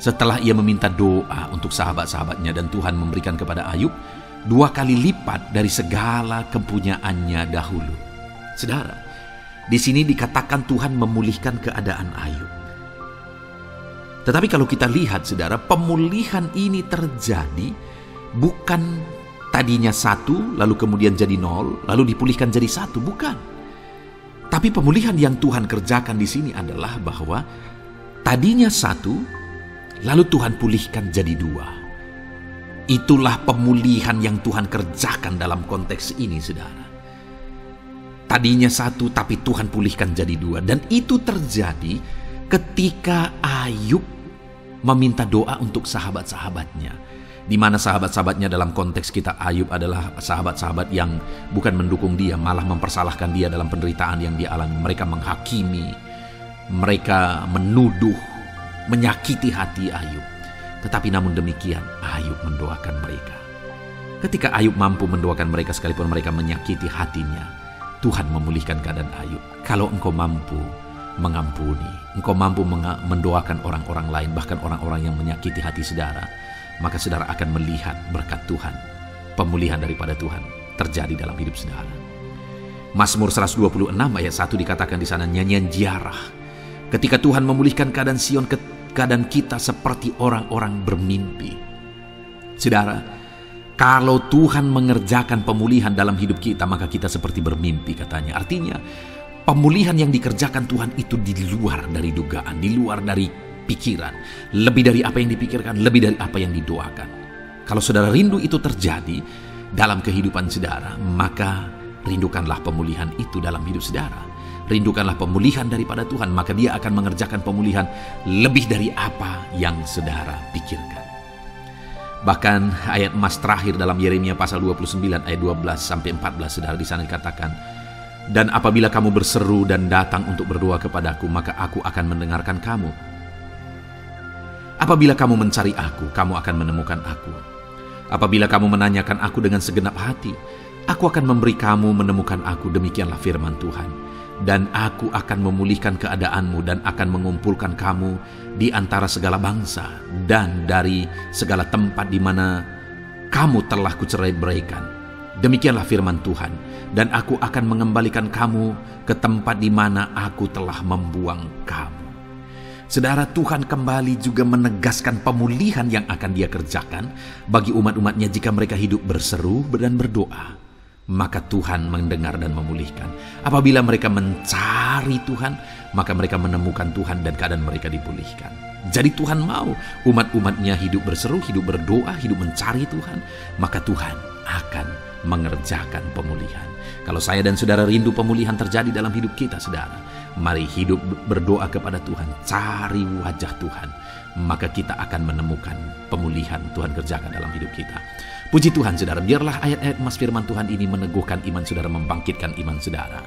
Setelah ia meminta doa untuk sahabat-sahabatnya, dan Tuhan memberikan kepada Ayub 2 kali lipat dari segala kepunyaannya dahulu. Saudara, di sini dikatakan Tuhan memulihkan keadaan Ayub. Tetapi kalau kita lihat, saudara, pemulihan ini terjadi bukan tadinya 1, lalu kemudian jadi 0, lalu dipulihkan jadi 1, bukan. Tapi pemulihan yang Tuhan kerjakan di sini adalah bahwa tadinya 1, lalu Tuhan pulihkan jadi 2. Itulah pemulihan yang Tuhan kerjakan dalam konteks ini, saudara. Tadinya 1, tapi Tuhan pulihkan jadi 2. Dan itu terjadi ketika Ayub meminta doa untuk sahabat-sahabatnya. Di mana sahabat-sahabatnya dalam konteks kita Ayub adalah sahabat-sahabat yang bukan mendukung dia, malah mempersalahkan dia dalam penderitaan yang dia alami. Mereka menghakimi, mereka menuduh, menyakiti hati Ayub. Tetapi namun demikian, Ayub mendoakan mereka. Ketika Ayub mampu mendoakan mereka sekalipun mereka menyakiti hatinya, Tuhan memulihkan keadaan Ayub. Kalau engkau mampu mengampuni, engkau mampu mendoakan orang-orang lain, bahkan orang-orang yang menyakiti hati saudara, maka saudara akan melihat berkat Tuhan, pemulihan daripada Tuhan terjadi dalam hidup saudara. Mazmur 126 ayat 1 dikatakan di sana, nyanyian ziarah. Ketika Tuhan memulihkan keadaan Sion, keadaan kita seperti orang-orang bermimpi. Saudara, kalau Tuhan mengerjakan pemulihan dalam hidup kita, maka kita seperti bermimpi, katanya. Artinya, pemulihan yang dikerjakan Tuhan itu di luar dari dugaan, di luar dari pikiran, lebih dari apa yang dipikirkan, lebih dari apa yang didoakan. Kalau saudara rindu itu terjadi dalam kehidupan saudara, maka rindukanlah pemulihan itu dalam hidup saudara. Rindukanlah pemulihan daripada Tuhan, maka Dia akan mengerjakan pemulihan lebih dari apa yang saudara pikirkan. Bahkan ayat emas terakhir dalam Yeremia pasal 29 ayat 12-14, saudara, di sana dikatakan, dan apabila kamu berseru dan datang untuk berdoa kepadaku, maka aku akan mendengarkan kamu. Apabila kamu mencari aku, kamu akan menemukan aku. Apabila kamu menanyakan aku dengan segenap hati, aku akan memberi kamu menemukan aku, demikianlah firman Tuhan. Dan aku akan memulihkan keadaanmu dan akan mengumpulkan kamu di antara segala bangsa dan dari segala tempat di mana kamu telah kucerai-beraikan. Demikianlah firman Tuhan. Dan aku akan mengembalikan kamu ke tempat di mana aku telah membuang kamu. Saudara, Tuhan kembali juga menegaskan pemulihan yang akan Dia kerjakan bagi umat-umatnya jika mereka hidup berseru dan berdoa. Maka Tuhan mendengar dan memulihkan. Apabila mereka mencari Tuhan, maka mereka menemukan Tuhan dan keadaan mereka dipulihkan. Jadi Tuhan mau umat-umatnya hidup berseru, hidup berdoa, hidup mencari Tuhan, maka Tuhan akan mengerjakan pemulihan. Kalau saya dan saudara rindu pemulihan terjadi dalam hidup kita, saudara, Mari hidup berdoa kepada Tuhan, cari wajah Tuhan, maka kita akan menemukan pemulihan Tuhan kerjakan dalam hidup kita. Puji Tuhan saudara, biarlah ayat-ayat emas firman Tuhan ini meneguhkan iman saudara, membangkitkan iman saudara.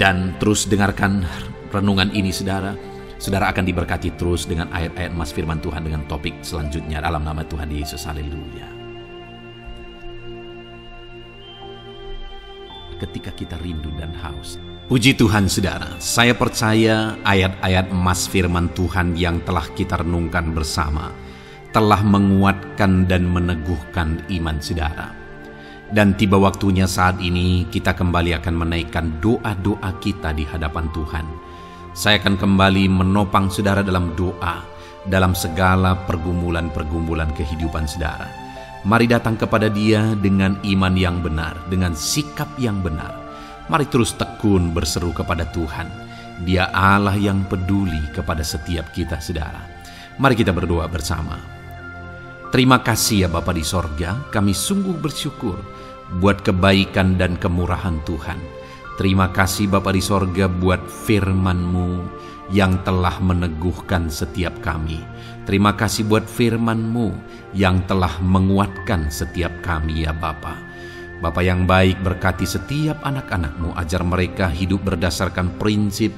Dan terus dengarkan renungan ini saudara. Saudara akan diberkati terus dengan ayat-ayat emas firman Tuhan dengan topik selanjutnya dalam nama Tuhan Yesus. Haleluya. Ketika kita rindu dan haus. Puji Tuhan saudara, saya percaya ayat-ayat emas firman Tuhan yang telah kita renungkan bersama telah menguatkan dan meneguhkan iman saudara. Dan tiba waktunya saat ini kita kembali akan menaikkan doa-doa kita di hadapan Tuhan. Saya akan kembali menopang saudara dalam doa, dalam segala pergumulan-pergumulan kehidupan saudara. Mari datang kepada Dia dengan iman yang benar, dengan sikap yang benar. Mari terus tekun berseru kepada Tuhan. Dia Allah yang peduli kepada setiap kita saudara. Mari kita berdoa bersama. Terima kasih ya Bapa di sorga, kami sungguh bersyukur buat kebaikan dan kemurahan Tuhan. Terima kasih Bapa di sorga buat firman-Mu yang telah meneguhkan setiap kami. Terima kasih buat firman-Mu yang telah menguatkan setiap kami ya Bapa. Bapa yang baik, berkati setiap anak-anak-Mu, ajar mereka hidup berdasarkan prinsip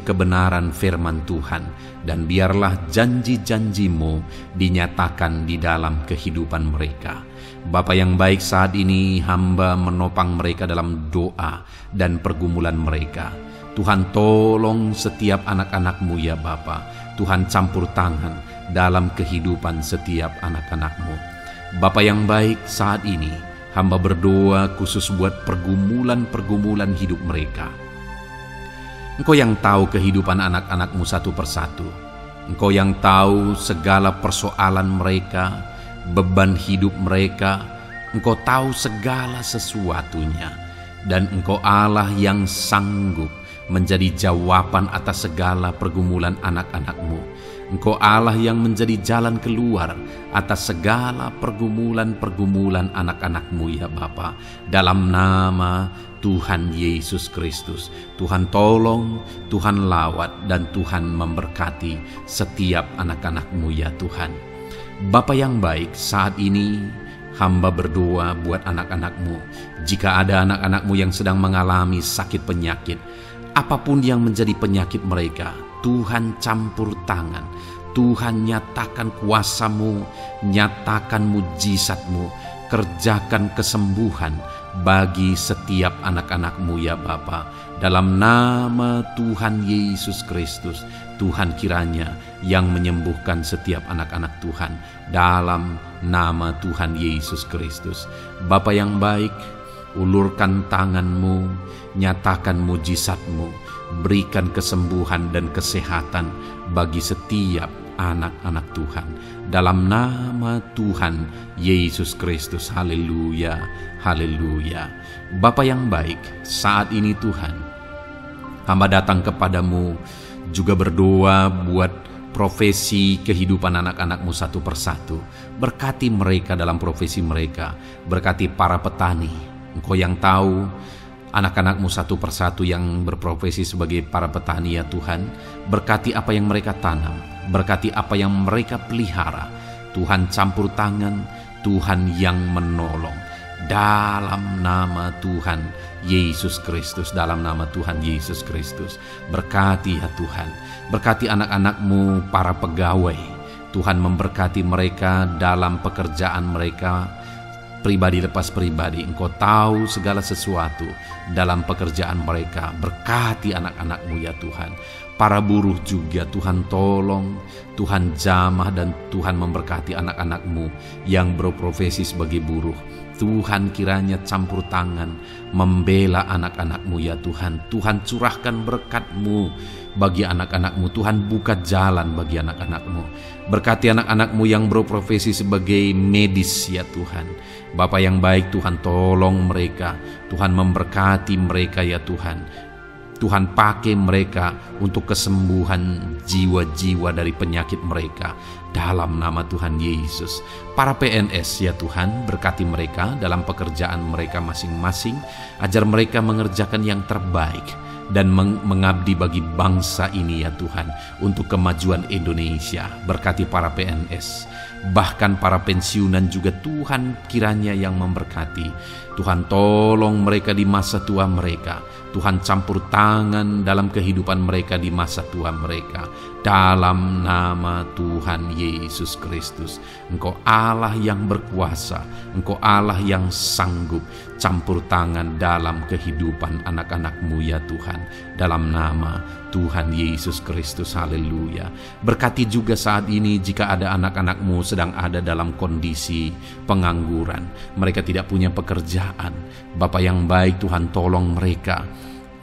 kebenaran firman Tuhan. Dan biarlah janji-janji-Mu dinyatakan di dalam kehidupan mereka. Bapa yang baik, saat ini hamba menopang mereka dalam doa dan pergumulan mereka. Tuhan tolong setiap anak-anak-Mu ya Bapa. Tuhan campur tangan dalam kehidupan setiap anak-anak-Mu. Bapa yang baik, saat ini hamba berdoa khusus buat pergumulan-pergumulan hidup mereka. Engkau yang tahu kehidupan anak-anak-Mu satu persatu. Engkau yang tahu segala persoalan mereka, beban hidup mereka. Engkau tahu segala sesuatunya. Dan Engkau Allah yang sanggup menjadi jawaban atas segala pergumulan anak-anak-Mu. Engkau Allah yang menjadi jalan keluar atas segala pergumulan-pergumulan anak-anak-Mu ya Bapa. Dalam nama Tuhan Yesus Kristus, Tuhan tolong, Tuhan lawat, dan Tuhan memberkati setiap anak-anak-Mu ya Tuhan. Bapa yang baik, saat ini hamba berdoa buat anak-anak-Mu. Jika ada anak-anak-Mu yang sedang mengalami sakit penyakit, apapun yang menjadi penyakit mereka, Tuhan campur tangan. Tuhan nyatakan kuasa-Mu, nyatakan mujizat-Mu, kerjakan kesembuhan bagi setiap anak-anak-Mu ya Bapa. Dalam nama Tuhan Yesus Kristus, Tuhan kiranya yang menyembuhkan setiap anak-anak Tuhan. Dalam nama Tuhan Yesus Kristus. Bapa yang baik, ulurkan tangan-Mu, nyatakan mujizat-Mu, berikan kesembuhan dan kesehatan bagi setiap anak-anak Tuhan. Dalam nama Tuhan Yesus Kristus. Haleluya, haleluya. Bapa yang baik, saat ini Tuhan, hamba datang kepadamu juga berdoa buat profesi kehidupan anak-anak-Mu satu persatu. Berkati mereka dalam profesi mereka. Berkati para petani. Engkau yang tahu anak-anak-Mu satu persatu yang berprofesi sebagai para petani ya Tuhan. Berkati apa yang mereka tanam, berkati apa yang mereka pelihara. Tuhan campur tangan, Tuhan yang menolong. Dalam nama Tuhan Yesus Kristus, dalam nama Tuhan Yesus Kristus. Berkati ya Tuhan, berkati anak-anak-Mu para pegawai. Tuhan memberkati mereka dalam pekerjaan mereka, pribadi lepas pribadi. Engkau tahu segala sesuatu dalam pekerjaan mereka. Berkati anak-anak-Mu ya Tuhan. Para buruh juga Tuhan tolong, Tuhan jamah, dan Tuhan memberkati anak-anak-Mu yang berprofesi sebagai buruh. Tuhan kiranya campur tangan membela anak-anak-Mu ya Tuhan. Tuhan curahkan berkat-Mu bagi anak-anak-Mu. Tuhan buka jalan bagi anak-anak-Mu. Berkati anak-anak-Mu yang berprofesi sebagai medis ya Tuhan. Bapa yang baik, Tuhan tolong mereka. Tuhan memberkati mereka ya Tuhan. Tuhan pakai mereka untuk kesembuhan jiwa-jiwa dari penyakit mereka. Dalam nama Tuhan Yesus. Para PNS ya Tuhan, berkati mereka dalam pekerjaan mereka masing-masing. Ajar mereka mengerjakan yang terbaik. dan mengabdi bagi bangsa ini ya Tuhan, untuk kemajuan Indonesia. Berkati para PNS, bahkan para pensiunan juga Tuhan kiranya yang memberkati. Tuhan tolong mereka di masa tua mereka. Tuhan campur tangan dalam kehidupan mereka di masa tua mereka. Dalam nama Tuhan Yesus Kristus, Engkau Allah yang berkuasa, Engkau Allah yang sanggup. Campur tangan dalam kehidupan anak-anak-Mu ya Tuhan. Dalam nama Tuhan Yesus Kristus, haleluya. Berkati juga saat ini jika ada anak-anak-Mu sedang ada dalam kondisi pengangguran. Mereka tidak punya pekerjaan. Bapa yang baik, Tuhan tolong mereka.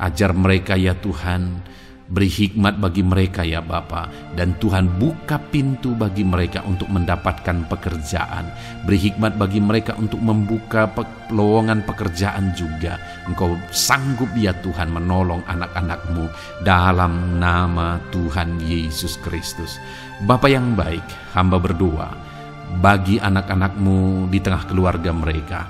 Ajar mereka ya Tuhan. Beri hikmat bagi mereka ya Bapa, dan Tuhan buka pintu bagi mereka untuk mendapatkan pekerjaan. Beri hikmat bagi mereka untuk membuka lowongan pekerjaan juga. Engkau sanggup ya Tuhan menolong anak-anak-Mu dalam nama Tuhan Yesus Kristus. Bapa yang baik, hamba berdoa bagi anak-anak-Mu di tengah keluarga mereka.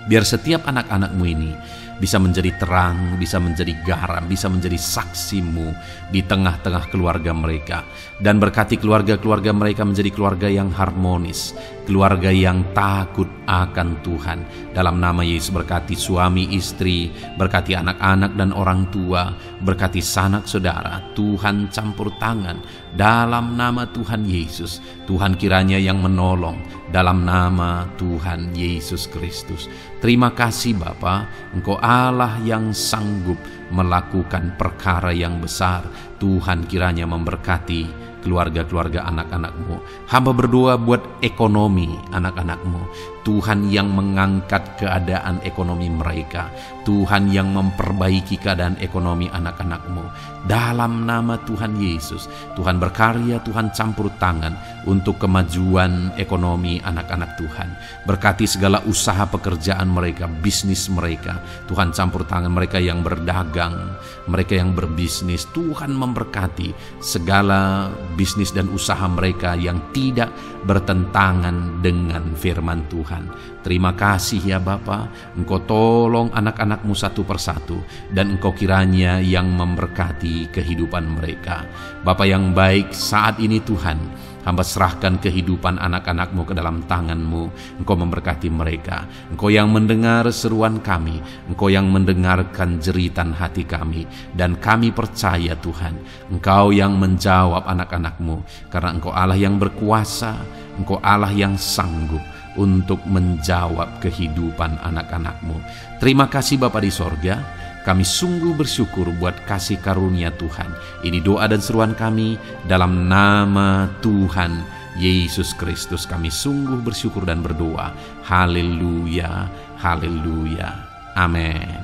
Biar setiap anak-anak-Mu ini bisa menjadi terang, bisa menjadi garam, bisa menjadi saksi-Mu di tengah-tengah keluarga mereka. Dan berkati keluarga-keluarga mereka menjadi keluarga yang harmonis, keluarga yang takut akan Tuhan. Dalam nama Yesus, berkati suami istri, berkati anak-anak dan orang tua, berkati sanak saudara. Tuhan campur tangan dalam nama Tuhan Yesus. Tuhan kiranya yang menolong dalam nama Tuhan Yesus Kristus. Terima kasih Bapa, Engkau Allah yang sanggup melakukan perkara yang besar. Tuhan kiranya memberkati keluarga-keluarga anak-anak-Mu. Hamba berdoa buat ekonomi anak-anak-Mu. Tuhan yang mengangkat keadaan ekonomi mereka. Tuhan yang memperbaiki keadaan ekonomi anak-anak-Mu. Dalam nama Tuhan Yesus, Tuhan berkarya, Tuhan campur tangan untuk kemajuan ekonomi anak-anak Tuhan. Berkati segala usaha pekerjaan mereka, bisnis mereka. Tuhan campur tangan mereka yang berdagang, mereka yang berbisnis. Tuhan memberkati segala bisnis dan usaha mereka yang tidak bertentangan dengan firman Tuhan. Terima kasih ya Bapa, Engkau tolong anak-anak-Mu satu persatu, dan Engkau kiranya yang memberkati kehidupan mereka. Bapa yang baik, saat ini Tuhan, hamba serahkan kehidupan anak-anak-Mu ke dalam tangan-Mu. Engkau memberkati mereka. Engkau yang mendengar seruan kami, Engkau yang mendengarkan jeritan hati kami, dan kami percaya Tuhan, Engkau yang menjawab anak-anak-Mu, karena Engkau Allah yang berkuasa, Engkau Allah yang sanggup untuk menjawab kehidupan anak-anak-Mu. Terima kasih Bapa di sorga. Kami sungguh bersyukur buat kasih karunia Tuhan. Ini doa dan seruan kami dalam nama Tuhan Yesus Kristus. Kami sungguh bersyukur dan berdoa. Haleluya, haleluya, amin.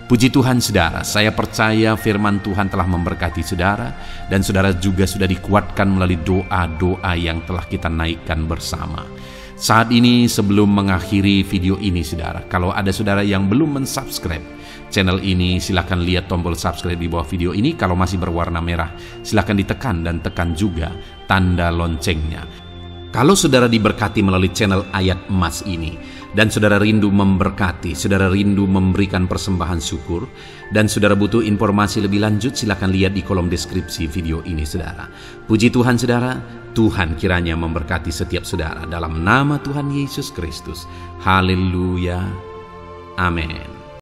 Puji Tuhan saudara, saya percaya firman Tuhan telah memberkati saudara, dan saudara juga sudah dikuatkan melalui doa-doa yang telah kita naikkan bersama. Saat ini sebelum mengakhiri video ini saudara, kalau ada saudara yang belum mensubscribe channel ini, silakan lihat tombol subscribe di bawah video ini. Kalau masih berwarna merah, silakan ditekan dan tekan juga tanda loncengnya. Kalau saudara diberkati melalui channel Ayat Emas ini, dan saudara rindu memberkati, saudara rindu memberikan persembahan syukur, dan saudara butuh informasi lebih lanjut, silakan lihat di kolom deskripsi video ini saudara. Puji Tuhan saudara, Tuhan kiranya memberkati setiap saudara dalam nama Tuhan Yesus Kristus. Haleluya, amin.